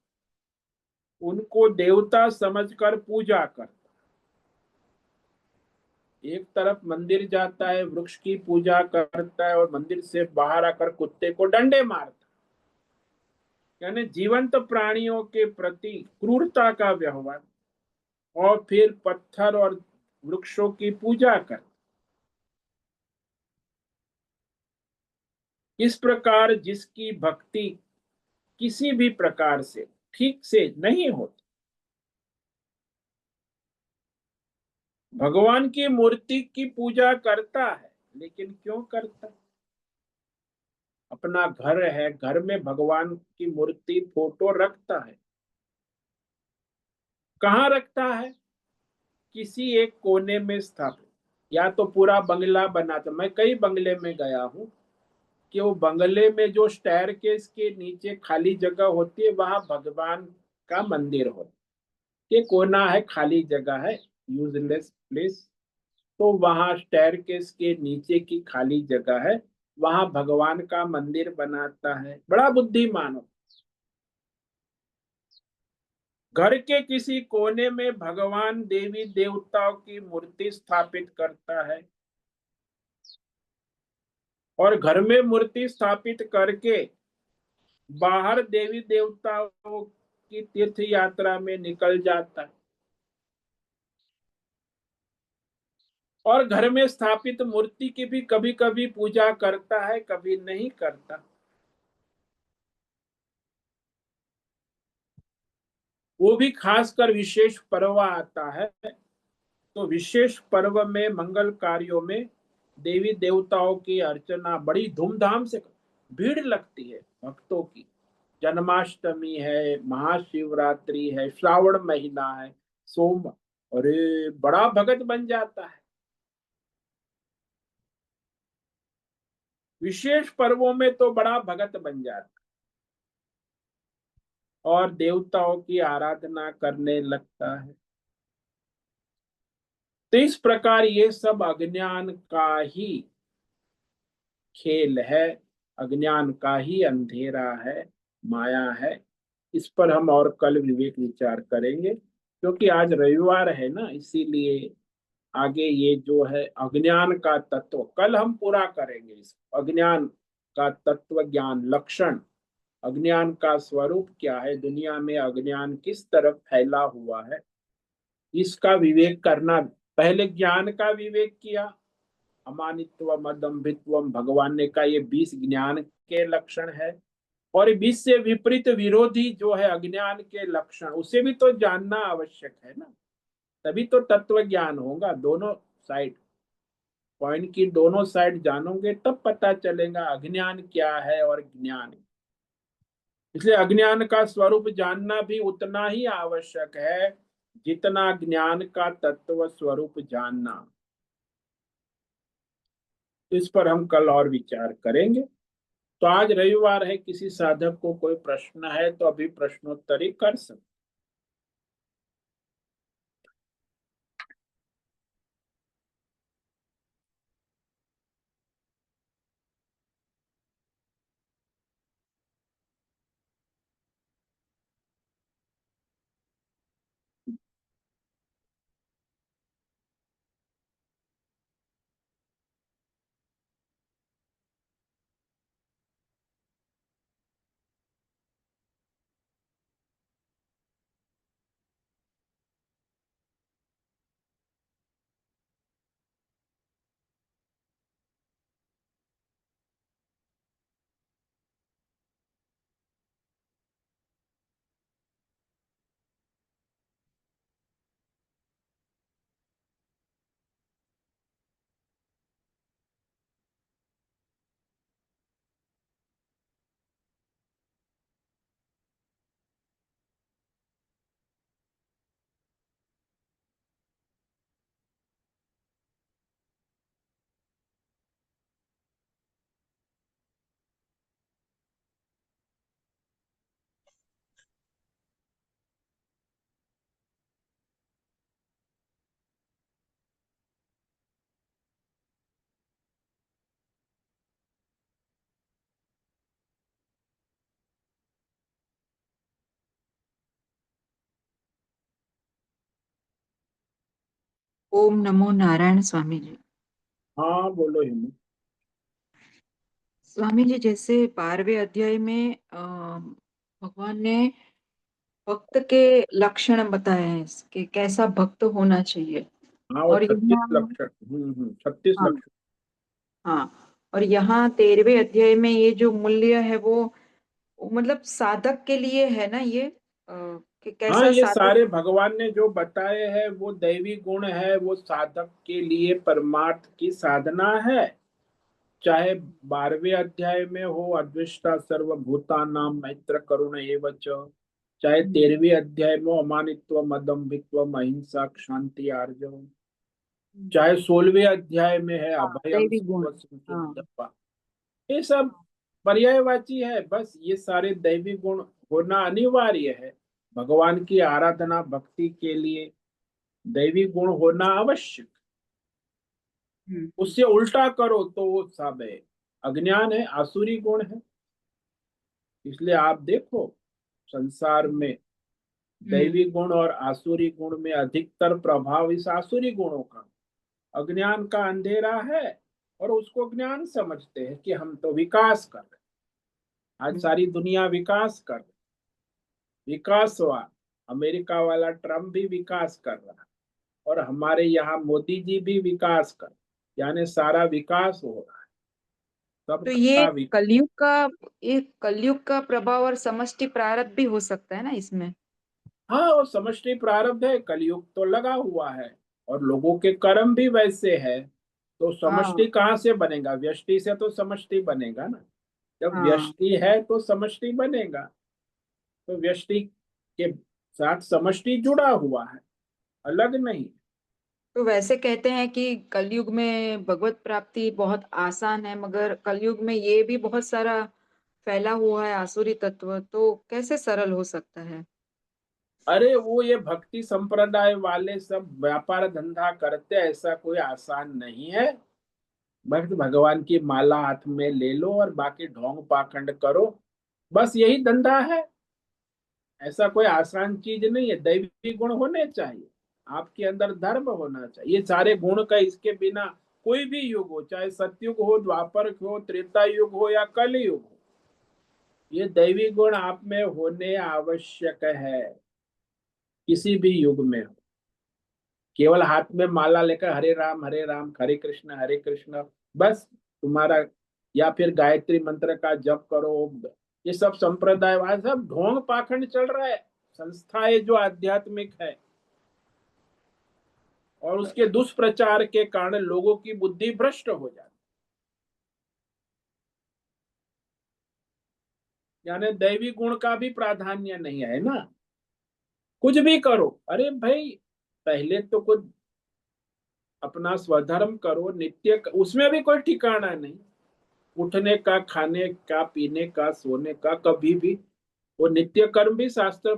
उनको देवता समझकर पूजा करता। एक तरफ मंदिर जाता है, वृक्ष की पूजा करता है, और मंदिर से बाहर आकर कुत्ते को डंडे मारता। यानी जीवंत प्राणियों के प्रति क्रूरता का व्यवहार। और फिर पत्थर और वृक्षों की पूजा कर। इस प्रकार जिसकी भक्ति किसी भी प्रकार से ठीक से नहीं होती, भगवान की मूर्ति की पूजा करता है, लेकिन क्यों करता है? अपना घर है, घर में भगवान की मूर्ति फोटो रखता है। कहाँ रखता है? किसी एक कोने में स्थापित। या तो पूरा बंगला बनाता। मैं कई बंगले में गया हूँ कि वो बंगले में जो स्टेयरकेस के नीचे खाली जगह होती है, वहां भगवान का मंदिर होता है। ये कोना है, खाली जगह है, यूजलेस प्लेस। तो वहां स्टेयरकेस के नीचे की खाली जगह है, वहां भगवान का मंदिर बनाता है। बड़ा बुद्धिमान हो। घर के किसी कोने में भगवान देवी देवताओं की मूर्ति स्थापित करता है। और घर में मूर्ति स्थापित करके बाहर देवी देवताओं की तीर्थ यात्रा में निकल जाता है। और घर में स्थापित मूर्ति की भी कभी कभी पूजा करता है, कभी नहीं करता। वो भी खासकर विशेष पर्व आता है, तो विशेष पर्व में मंगल कार्यों में देवी देवताओं की अर्चना बड़ी धूमधाम से। भीड़ लगती है भक्तों की। जन्माष्टमी है, महाशिवरात्रि है, श्रावण महीना है, सोम, अरे बड़ा भगत बन जाता है। विशेष पर्वों में तो बड़ा भगत बन जाता और देवताओं की आराधना करने लगता है। तो इस प्रकार ये सब अज्ञान का ही खेल है, अज्ञान का ही अंधेरा है, माया है। इस पर हम और कल विवेक विचार करेंगे, क्योंकि आज रविवार है ना, इसीलिए आगे ये जो है अज्ञान का तत्व कल हम पूरा करेंगे। इस अज्ञान का तत्व ज्ञान, लक्षण, अज्ञान का स्वरूप क्या है, दुनिया में अज्ञान किस तरफ फैला हुआ है, इसका विवेक करना। पहले ज्ञान का विवेक किया, अमानित्व अदम्भित्व, भगवान ने कहा ये 20 ज्ञान के लक्षण है। और 20 से विपरीत विरोधी जो है अज्ञान के लक्षण, उसे भी तो जानना आवश्यक है ना। तभी तो तत्व ज्ञान होगा। दोनों साइड, पॉइंट की दोनों साइड जानोगे तब पता चलेगा अज्ञान क्या है और ज्ञान। इसलिए अज्ञान का स्वरूप जानना भी उतना ही आवश्यक है जितना ज्ञान का तत्व स्वरूप जानना। इस पर हम कल और विचार करेंगे। तो आज रविवार है, किसी साधक को कोई प्रश्न है तो अभी प्रश्नोत्तरी कर सकते। ओम नमो नारायण स्वामी जी। हाँ बोलो हिमू। स्वामी जी, जैसे 12वें अध्याय में भगवान ने भक्त के लक्षण बताए हैं कि कैसा भक्त होना चाहिए। हाँ वो और 36 यहाँ, लक्षण, 36 लक्षण। हाँ, हाँ, और यहाँ 13वें अध्याय में ये जो मूल्य है वो मतलब साधक के लिए है ना ये, कि हाँ कैसा ये साधक। सारे भगवान ने जो बताए हैं वो दैवी गुण है, वो साधक के लिए परमार्थ की साधना है। चाहे 12वें अध्याय में हो अद्वेष्टा सर्वभूतानां मैत्र करुण एव च, चाहे हम्म, 13वें अध्याय में अमानित्व मदम्भित्व अहिंसा क्षांति आर्जव, चाहे 16वें अध्याय में है हाँ, अभयम दैवी गुण। हाँ, सर्वसंतुष्टि, ये सब हाँ, पर्यायवाची है। बस ये सारे दैवी गुण होना अनिवार्य है। भगवान की आराधना भक्ति के लिए दैवी गुण होना आवश्यक। हम्म, उससे उल्टा करो तो वो सब है अज्ञान है, आसुरी गुण है। इसलिए आप देखो संसार हम्म, में हम्म। दैवी गुण और आसुरी गुण में अधिकतर प्रभाव इस आसुरी गुणों का, अज्ञान का अंधेरा है। और उसको ज्ञान समझते हैं कि हम तो विकास कर रहे हैं। आज सारी दुनिया विकास कर रही, विकासवाद, अमेरिका वाला ट्रम्प भी विकास कर रहा है, और हमारे यहाँ मोदी जी भी विकास कर, यानी सारा विकास हो रहा है, तो सबका विकास। ये कलयुग का प्रभाव और समष्टि प्रारब्ध भी हो सकता है ना इसमें। हाँ वो समष्टि प्रारब्ध है, कलयुग तो लगा हुआ है, और लोगों के कर्म भी वैसे है। तो समष्टि हाँ, कहाँ से बनेगा? व्यष्टि से तो समष्टि बनेगा ना। जब हाँ। व्यष्टि है तो समष्टि बनेगा। तो व्यष्टि के साथ समष्टि जुड़ा हुआ है, अलग नहीं। तो वैसे कहते हैं कि कलयुग में भगवत प्राप्ति बहुत आसान है, मगर कलयुग में ये भी बहुत सारा फैला हुआ है आसुरी तत्व, तो कैसे सरल हो सकता है। अरे वो ये भक्ति संप्रदाय वाले सब व्यापार धंधा करते हैं, ऐसा कोई आसान नहीं है। भक्त भगवान की माला हाथ में ले लो और बाकी ढोंग पाखंड करो, बस यही धंधा है। ऐसा कोई आसान चीज नहीं है। दैवी गुण होने चाहिए, आपके अंदर धर्म होना चाहिए, ये सारे गुण का, इसके बिना कोई भी युग हो, चाहे सतयुग हो, द्वापर हो, त्रेता युग हो या कल युग हो, ये दैवी गुण आप में होने आवश्यक है। किसी भी युग में हो, केवल हाथ में माला लेकर हरे राम हरे कृष्ण बस तुम्हारा, या फिर गायत्री मंत्र का जप करो, ये सब संप्रदायवाद, सब ढोंग पाखंड चल रहा है। संस्थाएं जो आध्यात्मिक है, और उसके दुष्प्रचार के कारण लोगों की बुद्धि भ्रष्ट हो जाती, यानी दैवी गुण का भी प्राधान्य नहीं है ना। कुछ भी करो, अरे भाई पहले तो कुछ अपना स्वधर्म करो, उसमें भी कोई ठिकाना नहीं। उठने का, खाने का, पीने का, सोने का, कभी भी वो नित्य कर्म भी शास्त्र,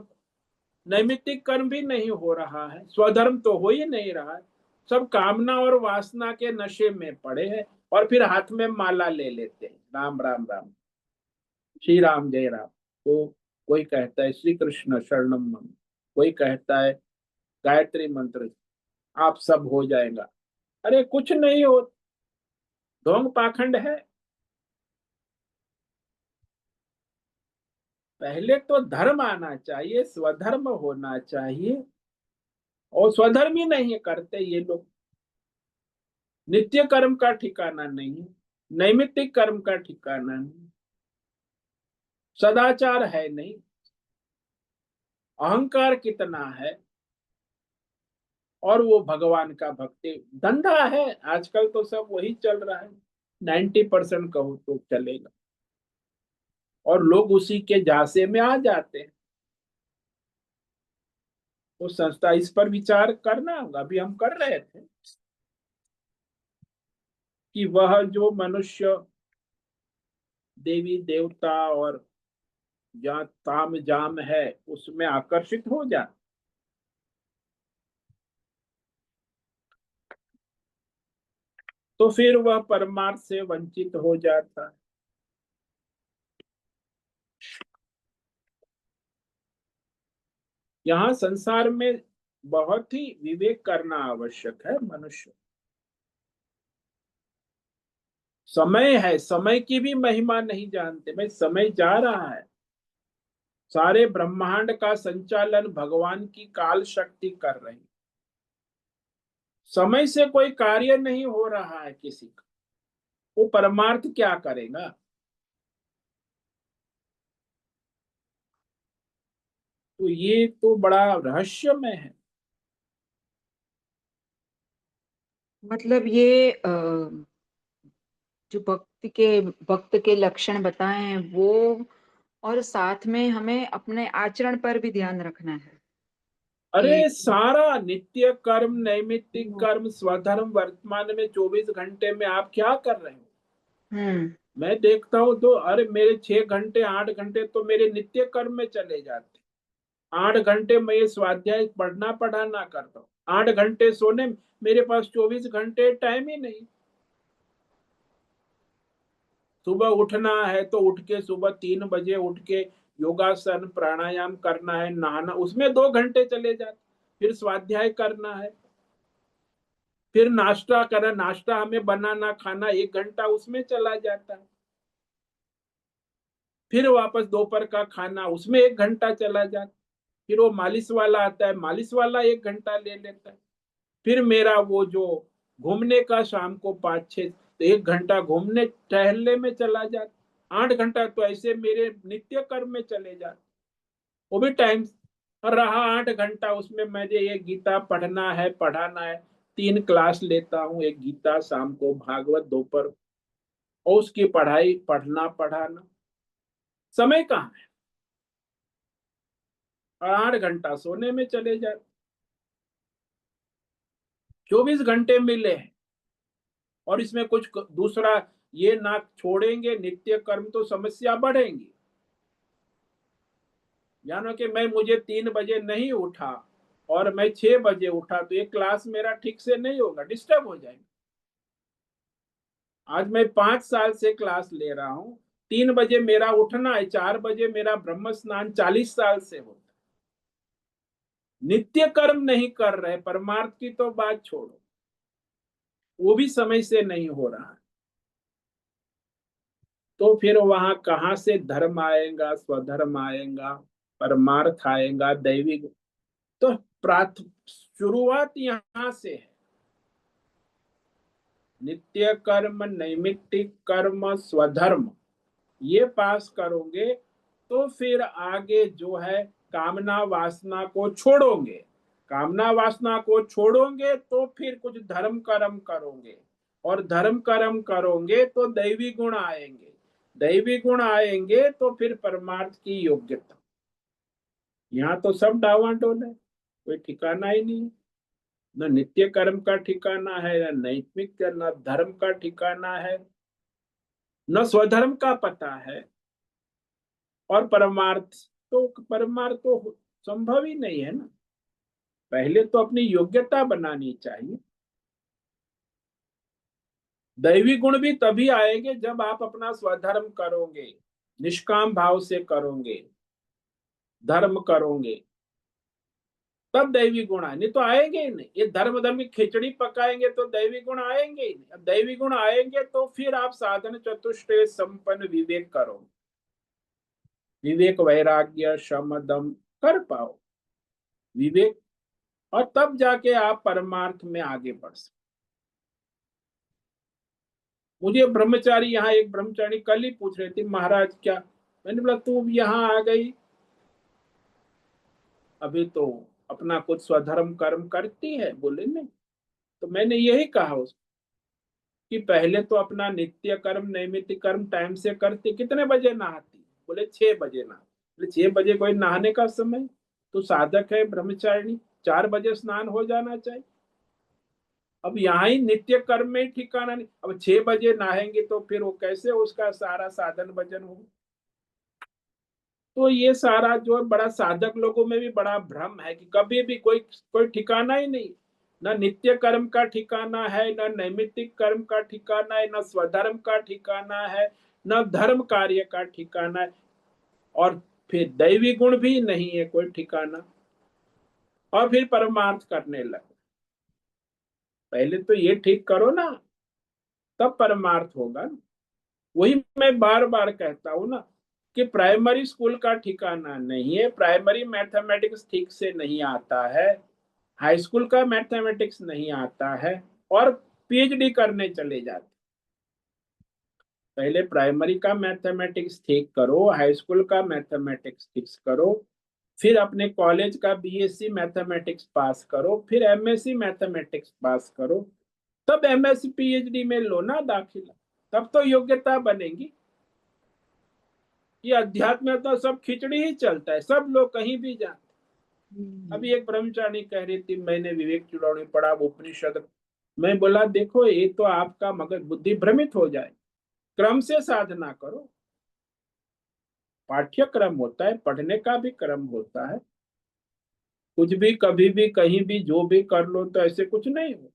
नैमित्तिक कर्म भी नहीं हो रहा है, स्वधर्म तो हो ही नहीं रहा है। सब कामना और वासना के नशे में पड़े हैं, और फिर हाथ में माला ले लेते हैं, राम राम राम, श्री राम जय राम। तो कोई कहता है श्री कृष्ण शरणम मम, कोई कहता है गायत्री मंत्र, आप सब हो जाएगा। अरे कुछ नहीं हो, ढोंग पाखंड है। पहले तो धर्म आना चाहिए, स्वधर्म होना चाहिए, और स्वधर्म ही नहीं करते ये लोग। नित्य कर्म का ठिकाना नहीं, नैमित्तिक कर्म का ठिकाना नहीं, सदाचार है नहीं, अहंकार कितना है। और वो भगवान का भक्ति धंधा है, आजकल तो सब वही चल रहा है। 90% कहो तो चलेगा, और लोग उसी के झांसे में आ जाते हैं। तो संस्था इस पर विचार करना होगा, अभी हम कर रहे थे कि वह जो मनुष्य देवी देवता और जहाँ ताम जाम है उसमें आकर्षित हो जाए, तो फिर वह परमार्थ से वंचित हो जाता है। यहाँ संसार में बहुत ही विवेक करना आवश्यक है मनुष्य। समय है, समय की भी महिमा नहीं जानते भाई, समय जा रहा है। सारे ब्रह्मांड का संचालन भगवान की काल शक्ति कर रही। समय से कोई कार्य नहीं हो रहा है किसी का, वो परमार्थ क्या करेगा। तो ये तो बड़ा रहस्यमय है। मतलब ये जो भक्त के लक्षण बताए हैं वो, और साथ में हमें अपने आचरण पर भी ध्यान रखना है कि अरे सारा नित्य कर्म, नैमित्तिक कर्म, स्वधर्म, वर्तमान में 24 घंटे में आप क्या कर रहे हो। हम्म। मैं देखता हूँ तो अरे मेरे 6 घंटे 8 घंटे तो मेरे नित्य कर्म में चले जाते। 8 घंटे मैं ये स्वाध्याय पढ़ना पढ़ाना करता हूँ, 8 घंटे सोने। मेरे पास 24 घंटे टाइम ही नहीं। सुबह उठना है तो उठ के सुबह 3 बजे उठ के योगासन प्राणायाम करना है, नहाना, उसमें 2 घंटे चले जाते। फिर स्वाध्याय करना है, फिर नाश्ता करना, नाश्ता हमें बनाना खाना 1 घंटा उसमें चला जाता है। फिर वापस दोपहर का खाना, उसमें 1 घंटा चला जाता। फिर वो मालिश वाला आता है, मालिश वाला 1 घंटा ले लेता है। फिर मेरा वो जो घूमने का शाम को 5 6 तो 1 घंटा घूमने टहलने में चला जाता। 8 घंटा तो ऐसे मेरे नित्य कर्म में चले जाते, वो भी टाइम। और रहा 8 घंटा, उसमें मुझे ये गीता पढ़ना है पढ़ाना है। 3 क्लास लेता हूँ, एक गीता शाम को, भागवत दोपहर, और उसकी पढ़ाई पढ़ना पढ़ाना। समय कहाँ है। और 8 घंटा सोने में चले जाते। 24 घंटे मिले हैं, और इसमें कुछ दूसरा ये ना छोड़ेंगे नित्य कर्म तो समस्या बढ़ेंगी। जानो कि मैं मुझे 3 बजे नहीं उठा और मैं 6 बजे उठा तो ये क्लास मेरा ठीक से नहीं होगा, डिस्टर्ब हो जाएगा। आज मैं 5 साल से क्लास ले रहा हूँ, 3 बजे मेरा उठना है, 4 बजे मेरा ब्रह्म स्नान 40 साल से होता। नित्य कर्म नहीं कर रहे, परमार्थ की तो बात छोड़ो, वो भी समय से नहीं हो रहा। तो फिर वहां कहाँ से धर्म आएगा, स्वधर्म आएगा, परमार्थ आएगा, दैविक। तो प्राथ शुरुआत यहां से है। नित्य कर्म, नैमित्तिक कर्म, स्वधर्म, ये पास करोगे तो फिर आगे जो है कामना वासना को छोड़ोगे। कामना वासना को छोड़ोगे तो फिर कुछ धर्म कर्म करोगे, और धर्म कर्म करोगे तो दैवी गुण आएंगे। दैवी गुण आएंगे तो फिर परमार्थ की योग्यता। यहाँ तो सब डावाडोल है, कोई ठिकाना ही नहीं है। न नित्य कर्म का ठिकाना है, न नैतिक, न धर्म का ठिकाना है, न स्वधर्म का पता है। और परमार्थ तो संभव ही नहीं है ना। पहले तो अपनी योग्यता बनानी चाहिए। दैवी गुण भी तभी आएंगे जब आप अपना स्वधर्म करोगे, निष्काम भाव से करोगे, धर्म करोगे, तब दैवी गुण आए, नहीं तो आएंगे ही नहीं। ये धर्म धर्म की खिचड़ी पकाएंगे तो दैवी गुण आएंगे ही नहीं। अब दैवी गुण आएंगे तो फिर आप साधन चतुष्टय संपन्न विवेक करो, विवेक वैराग्य शम दम कर पाओ विवेक, और तब जाके आप परमार्थ में आगे बढ़ सकते। मुझे ब्रह्मचारी, यहाँ एक ब्रह्मचारी कल ही पूछ रहे थे, महाराज क्या। मैंने बोला तू यहाँ आ गई, अभी तो अपना कुछ स्वधर्म कर्म करती है। बोले नहीं। तो मैंने यही कहा उसको कि पहले तो अपना नित्य कर्म नैमित्तिक कर्म टाइम से करती। कितने बजे नहाती। बोले 6 बजे नहाती। बोले 6 बजे कोई नहाने का समय। तो साधक है ब्रह्मचारिणी, 4 बजे स्नान हो जाना चाहिए। अब यहाँ ही नित्य कर्म में ही ठिकाना नहीं। अब 6 बजे नहाएंगे तो फिर वो कैसे उसका सारा साधन भजन होगा। तो ये सारा जो है बड़ा साधक लोगों में भी बड़ा भ्रम है कि कभी भी कोई कोई ठिकाना ही नहीं। न नित्य कर्म का ठिकाना है, न नैमित्तिक कर्म का ठिकाना है, न स्वधर्म का ठिकाना है, न धर्म कार्य का ठिकाना है, और फिर दैवी गुण भी नहीं है कोई ठिकाना। और फिर परमार्थ करने लगो। पहले तो ये ठीक करो ना, तब परमार्थ होगा ना। वही मैं बार बार कहता हूं ना कि प्राइमरी स्कूल का ठिकाना नहीं है, प्राइमरी मैथमेटिक्स ठीक से नहीं आता है, हाई स्कूल का मैथमेटिक्स नहीं आता है, और पीएचडी करने चले जाते। पहले प्राइमरी का मैथमेटिक्स ठीक करो, हाई स्कूल का मैथमेटिक्स ठीक करो, फिर अपने कॉलेज का बीएससी मैथमेटिक्स पास करो, फिर एमएससी मैथमेटिक्स पास करो, तब एमएससी पीएचडी में लो ना दाखिला, तब तो योग्यता बनेगी। ये अध्यात्म में तो सब खिचड़ी ही चलता है, सब लोग कहीं भी जाते। अभी एक ब्रह्मचारी कह रही थी मैंने विवेक चूड़ामणि पढ़ा उपनिषद। मैं बोला देखो ये तो आपका मगज बुद्धि भ्रमित हो जाए, क्रम से साधना करो। पाठ्यक्रम होता है, पढ़ने का भी क्रम होता है। कुछ भी कभी भी कहीं भी जो भी कर लो तो ऐसे कुछ नहीं हो।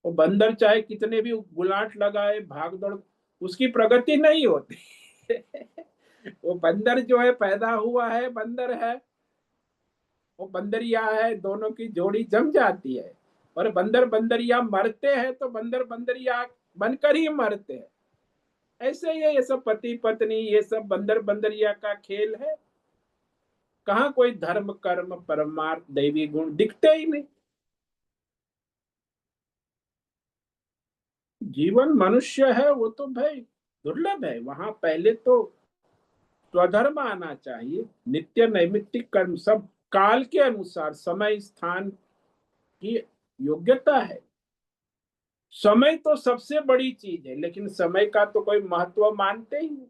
वो बंदर चाहे कितने भी गुलाट लगाए भाग दौड़, उसकी प्रगति नहीं होती। वो बंदर जो है पैदा हुआ है बंदर है, वो बंदरिया है, दोनों की जोड़ी जम जाती है। और बंदर बंदरिया मरते हैं तो बंदर बंदरिया बनकर ही मरते हैं। ऐसे ही ये सब पति पत्नी ये सब बंदर बंदरिया का खेल है। कहाँ कोई धर्म कर्म परमार्थ दैवी गुण दिखते ही नहीं। जीवन मनुष्य है वो तो भाई दुर्लभ है, वहां पहले तो स्वधर्म आना चाहिए। नित्य नैमित्तिक कर्म सब काल के अनुसार समय स्थान की योग्यता है। समय तो सबसे बड़ी चीज है, लेकिन समय का तो कोई महत्व मानते ही नहीं।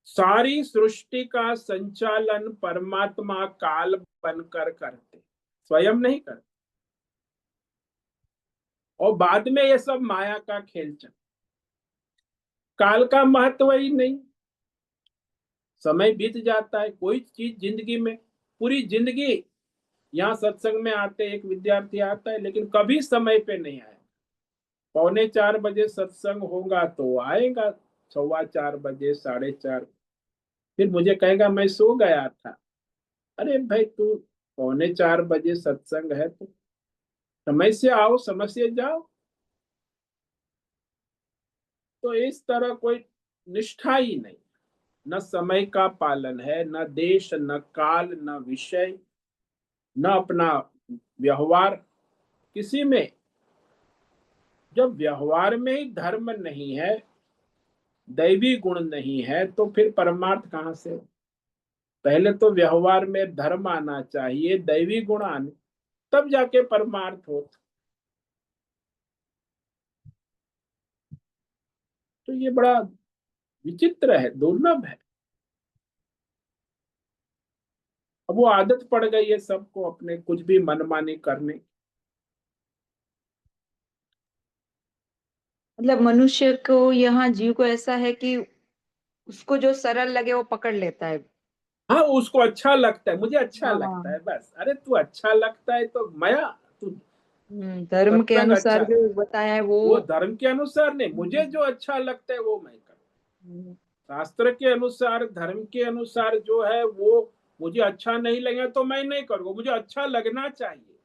सारी सृष्टि का संचालन परमात्मा काल बनकर करते, स्वयं नहीं करते। और बाद में ये सब माया का खेल चल, काल का महत्व ही नहीं। समय बीत जाता है, कोई चीज जिंदगी में पूरी जिंदगी, यहाँ सत्संग में आते एक विद्यार्थी आता है लेकिन कभी समय पे नहीं आया। 3:45 सत्संग होगा तो आएगा, 4:15 4:30, फिर मुझे कहेगा मैं सो गया था। अरे भाई तू 3:45 सत्संग है तो समय से आओ, समय से जाओ। तो इस तरह कोई निष्ठा ही नहीं, न समय का पालन है, न देश न काल न विषय, न अपना व्यवहार किसी में। जब व्यवहार में ही धर्म नहीं है, दैवी गुण नहीं है, तो फिर परमार्थ कहां से हो? पहले तो व्यवहार में धर्म आना चाहिए, दैवी गुण आने, तब जाके परमार्थ हो। तो ये बड़ा विचित्र है, दुर्लभ है। अब वो आदत पड़ गई है सबको अपने कुछ भी मनमानी करने। मतलब मनुष्य को यहाँ जीव को ऐसा है कि उसको जो सरल लगे वो पकड़ लेता है। हाँ उसको अच्छा लगता है, मुझे अच्छा लगता हाँ। है बस। अरे तू अच्छा लगता है तो माया, तू धर्म के सत्संग अनुसार अच्छा, जो बताया है वो। वो धर्म के अनुसार नहीं, मुझे हम्म, जो अच्छा लगता है वो मैं कर। हम्म, शास्त्र के अनुसार धर्म के अनुसार जो है वो मुझे अच्छा नहीं लगेगा तो मैं नहीं करूंगा, मुझे अच्छा लगना चाहिए।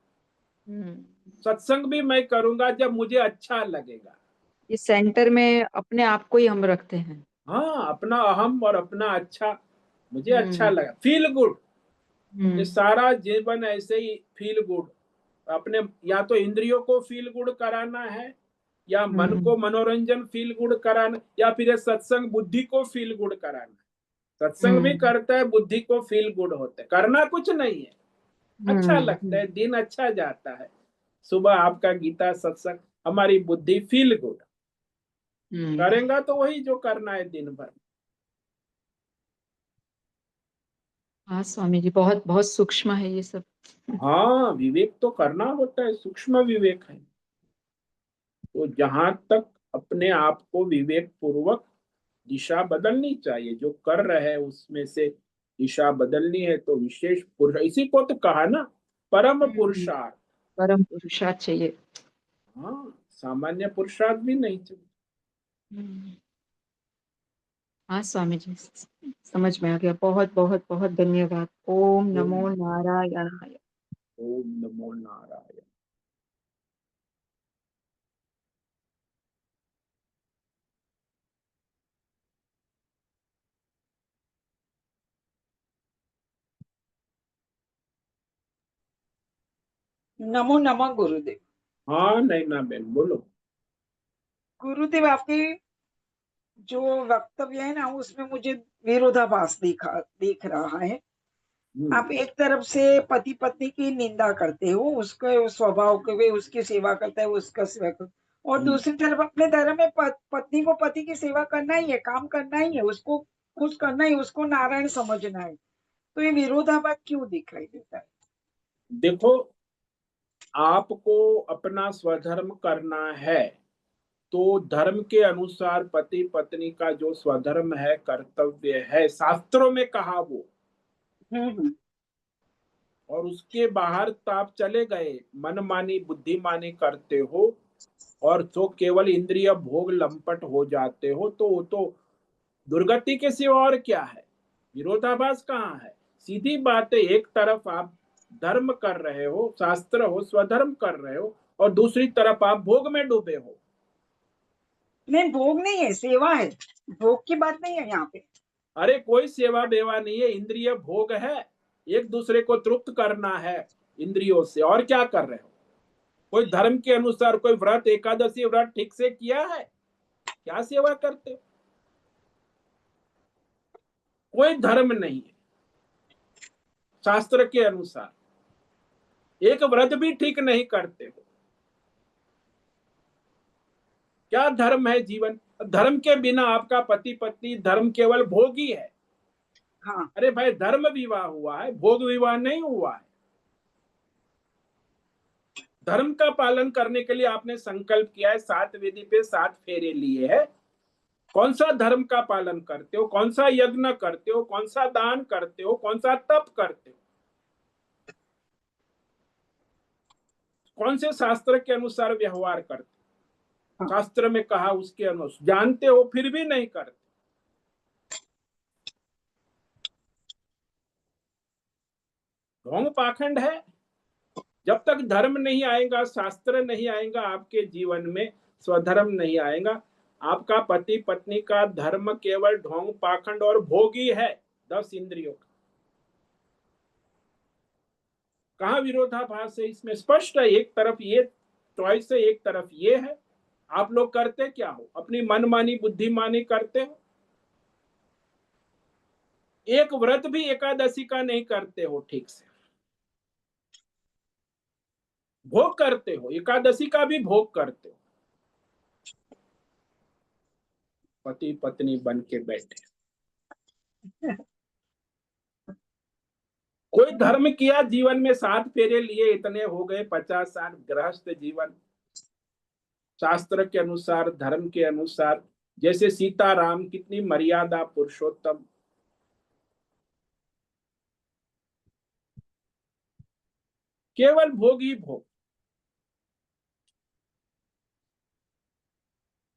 हम्म। सत्संग भी मैं करूंगा जब मुझे अच्छा लगेगा। ये सेंटर में अपने आप को ही हम रखते हैं। हाँ अपना अहम और अपना अच्छा, मुझे अच्छा हम्म, लगा, फील गुड। ये हम्म, सारा जीवन ऐसे ही फील गुड अपने, या तो इंद्रियों को फील गुड कराना है, या मन हम्म, को मनोरंजन फील गुड कराना, या फिर ये सत्संग बुद्धि को फील गुड कराना। सत्संग भी हम्म, करता है, बुद्धि को फील गुड होता है, करना कुछ नहीं है। अच्छा हम्म, लगता है, दिन अच्छा जाता है। सुबह आपका गीता सत्संग, हमारी बुद्धि फील गुड हम्म। करेगा तो वही जो करना है दिन भर। हाँ स्वामी जी, बहुत बहुत सूक्ष्म है ये सब। हाँ विवेक तो करना होता है, सूक्ष्म विवेक है। तो जहां तक अपने आप को विवेक पूर्वक दिशा बदलनी चाहिए, जो कर रहे हैं उसमें से दिशा बदलनी है तो विशेष पुरुष, इसी को तो कहा ना परम हम्म, पुरुषार्थ। परम पुरुषार्थ चाहिए। हाँ सामान्य पुरुषार्थ भी नहीं चाहिए। हम्म। हाँ स्वामी जी, समझ में आ गया। बहुत बहुत बहुत धन्यवाद। ओम ओम नमो नारायणाय। ओम नमो नारायण। नमो नमः गुरुदेव। हाँ नैना बहन बोलो। गुरुदेव, आपके जो वक्तव्य है ना, उसमें मुझे विरोधाभास दिख रहा है। आप एक तरफ से पति पत्नी की निंदा करते हो, उसके स्वभाव को, वे उसकी सेवा करता है, वो उसका सेवा कर, और हम्म। दूसरी तरफ अपने धर्म में पत्नी को पति की सेवा करना ही है, काम करना ही है, उसको खुश करना ही, उसको नारायण समझना है। तो ये विरोधाभास क्यों दिखाई देता है? देखो, आपको अपना स्वधर्म करना है तो धर्म के अनुसार पति पत्नी का जो स्वधर्म है, कर्तव्य है, शास्त्रों में कहा वो, हम्म। और उसके बाहर तो आप चले गए, मनमानी बुद्धिमानी करते हो और तो केवल इंद्रिय भोग लंपट हो जाते हो, तो वो तो दुर्गति के सिवा और क्या है? विरोधाभास कहाँ है? सीधी बात है, एक तरफ आप धर्म कर रहे हो, शास्त्र हो, स्वधर्म कर रहे हो, और दूसरी तरफ आप भोग में डूबे हो। नहीं, भोग नहीं है, सेवा है। भोग की बात नहीं है यहाँ पे। अरे कोई सेवा बेवा नहीं है, इंद्रिय भोग है। एक दूसरे को तृप्त करना है इंद्रियों से, और क्या कर रहे हो? कोई धर्म के अनुसार कोई व्रत, एकादशी व्रत ठीक से किया है? क्या सेवा करते हो? कोई धर्म नहीं है शास्त्र के अनुसार, एक व्रत भी ठीक नहीं करते हो। क्या धर्म है जीवन? धर्म के बिना आपका पति पत्नी धर्म केवल भोग ही है। हाँ। अरे भाई, धर्म विवाह हुआ है, भोग विवाह नहीं हुआ है। धर्म का पालन करने के लिए आपने संकल्प किया है, 7 वेदी पे 7 फेरे लिए है। कौन सा धर्म का पालन करते हो? कौन सा यज्ञ करते हो? कौन सा दान करते हो? कौन सा तप करते हो? कौन से शास्त्र के अनुसार व्यवहार करते हो? हाँ। शास्त्र में कहा उसके अनुसार जानते हो, फिर भी नहीं करते। ढोंग पाखंड है। जब तक धर्म नहीं आएगा, शास्त्र नहीं आएगा आपके जीवन में, स्वधर्म नहीं आएगा, आपका पति पत्नी का धर्म केवल ढोंग पाखंड और भोग ही है, 10 इंद्रियों का। कहाँ विरोधाभास है इसमें? स्पष्ट है, एक तरफ ये चॉइस है, एक तरफ ये है। आप लोग करते क्या हो? अपनी मनमानी बुद्धिमानी करते हो। एक व्रत भी एकादशी का नहीं करते हो ठीक से। भोग करते हो, एकादशी का भी भोग करते हो, पति पत्नी बन के बैठे। कोई धर्म किया जीवन में, 7 फेरे लिए, इतने हो गए, 50 साल गृहस्थ जीवन, शास्त्र के अनुसार, धर्म के अनुसार। जैसे सीताराम, कितनी मर्यादा पुरुषोत्तम। केवल भोग ही भोग।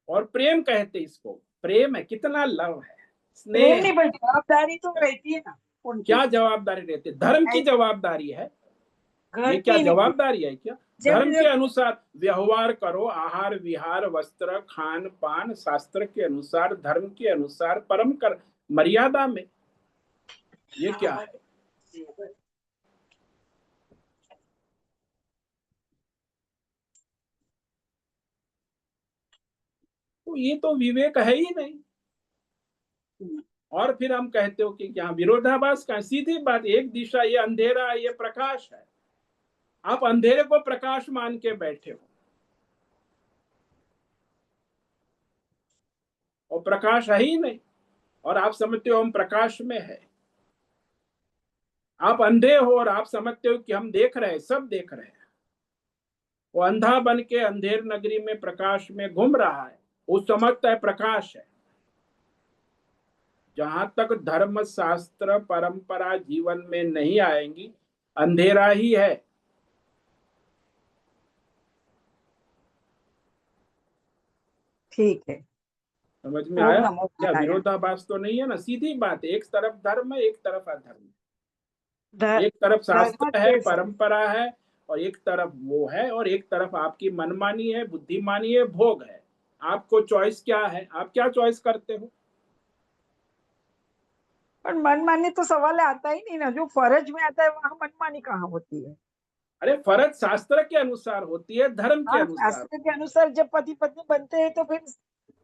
और प्रेम कहते इसको, प्रेम है, कितना लव है, प्रेम स्नेह नहीं, है। पर जवाबदारी तो रहती है ना उनकी। क्या जवाबदारी रहती है? धर्म की जवाबदारी है। ये घर क्या की नहीं। जवाबदारी है क्या? जब धर्म के जब अनुसार व्यवहार करो, आहार विहार वस्त्र खान पान, शास्त्र के अनुसार, धर्म के अनुसार, परम कर मर्यादा में। ये क्या है? तो ये तो विवेक है ही नहीं। और फिर हम कहते हो कि क्या विरोधाभास का? सीधी बात, एक दिशा ये अंधेरा है, ये प्रकाश है। आप अंधेरे को प्रकाश मान के बैठे हो, और प्रकाश है ही नहीं, और आप समझते हो हम प्रकाश में है। आप अंधे हो और आप समझते हो कि हम देख रहे हैं, सब देख रहे हैं। वो अंधा बन के अंधेर नगरी में प्रकाश में घूम रहा है, वो समझता है प्रकाश है। जहां तक धर्म शास्त्र परंपरा जीवन में नहीं आएंगी, अंधेरा ही है। ठीक है। समझ में ओम आया? नमो क्या नारायण। विरोधाभास तो नहीं है ना? सीधी बात है, एक तरफ धर्म है, एक तरफ अधर्म। धर्म एक तरफ धर्म शास्त्र है, के सब परंपरा है, और एक तरफ वो है, और एक तरफ आपकी मनमानी है, बुद्धिमानी है, भोग है। आपको चॉइस क्या है? आप क्या चॉइस करते हो? पर मनमानी तो सवाल आता ही नहीं ना, जो फर्ज में आता है वहां मनमानी कहाँ होती है। अरे फर्ज शास्त्र के अनुसार होती है, धर्म के हाँ, अनुसार। शास्त्र के अनुसार जब पति पत्नी बनते हैं तो फिर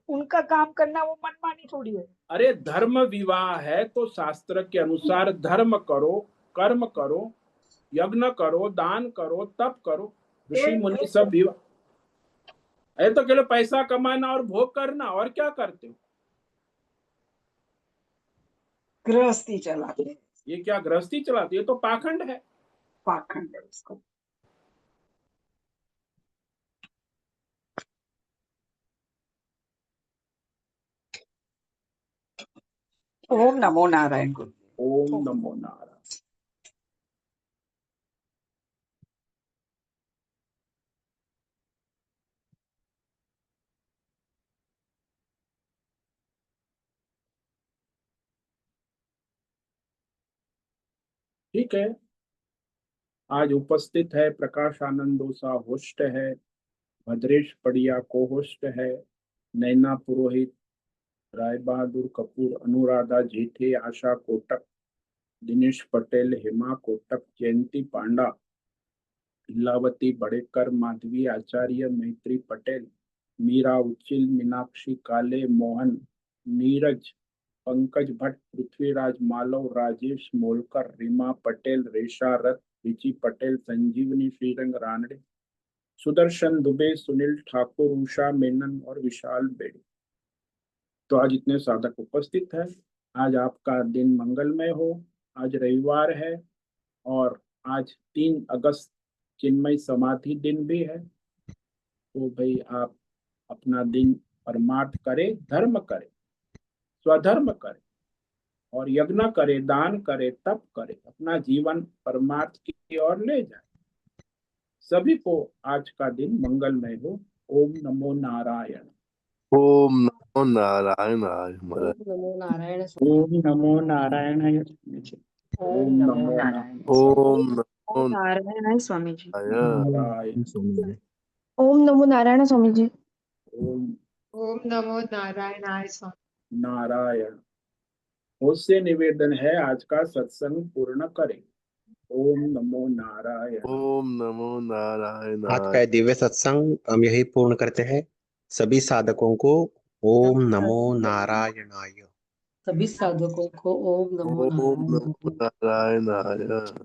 उनका काम करना वो मनमानी थोड़ी है। अरे धर्म विवाह है तो शास्त्र के अनुसार धर्म करो, कर्म करो, यज्ञ करो, दान करो, तप करो। ऋषि मुनि सब विवाह, अरे तो केवल पैसा कमाना और भोग करना, और क्या करते हो? गृहस्थी चलाते हैं, ये क्या गृहस्थी चलाती है? ये तो पाखंड है। पाखंड है उसको। ओम नमो नारायण गुरु। ओम नमो नारायण। ठीक है, आज उपस्थित है प्रकाश आनंद डोसा, होस्ट है भद्रेश पड़िया, को होस्ट है नैना पुरोहित, राय बहादुर कपूर, अनुराधा जेठे, आशा कोटक, दिनेश पटेल, हेमा कोटक, जयंती पांडा, लीलावती बड़ेकर, माधवी आचार्य, मैत्री पटेल, मीरा उच्चिल, मीनाक्षी काले, मोहन, नीरज, पंकज भट्ट, पृथ्वीराज मालव, राजेश मोलकर, रीमा पटेल, रेशा रथ, विजी पटेल, संजीवनी श्रीरंग रानड़े, सुदर्शन दुबे, सुनील ठाकुर, उषा मेनन और विशाल बेड़ी। तो आज इतने साधक उपस्थित हैं। आज आपका दिन मंगलमय हो। आज रविवार है, और आज 3 अगस्त चिन्मय समाधि दिन भी है। तो भाई आप अपना दिन परमार्थ करे, धर्म करे, स्वधर्म करे, और यज्ञ करे, दान करे, तप करे, अपना जीवन परमार्थ की ओर ले जाए। सभी को आज का दिन मंगलमय हो। ओम नमो नारायण। ओम नमो नारायणाय महाराज। ओम नमो नारायण ओम नमो नारायणाय। ओम नमो ओम नमो नारायण स्वामी जी। नारायण। ओम नमो नारायण स्वामी जी। ओम ओम नमो नारायणाय स्वामी। नारायण। मुझसे निवेदन है आज का सत्संग पूर्ण करें। ओम नमो नारायण। ओम नमो आज नारायणाय। का ये दिव्य सत्संग हम यही पूर्ण करते हैं। सभी साधकों को ओम नमो नारायणाय। सभी साधकों को ओम नमो ओम नारायण। नमो नारायणाय।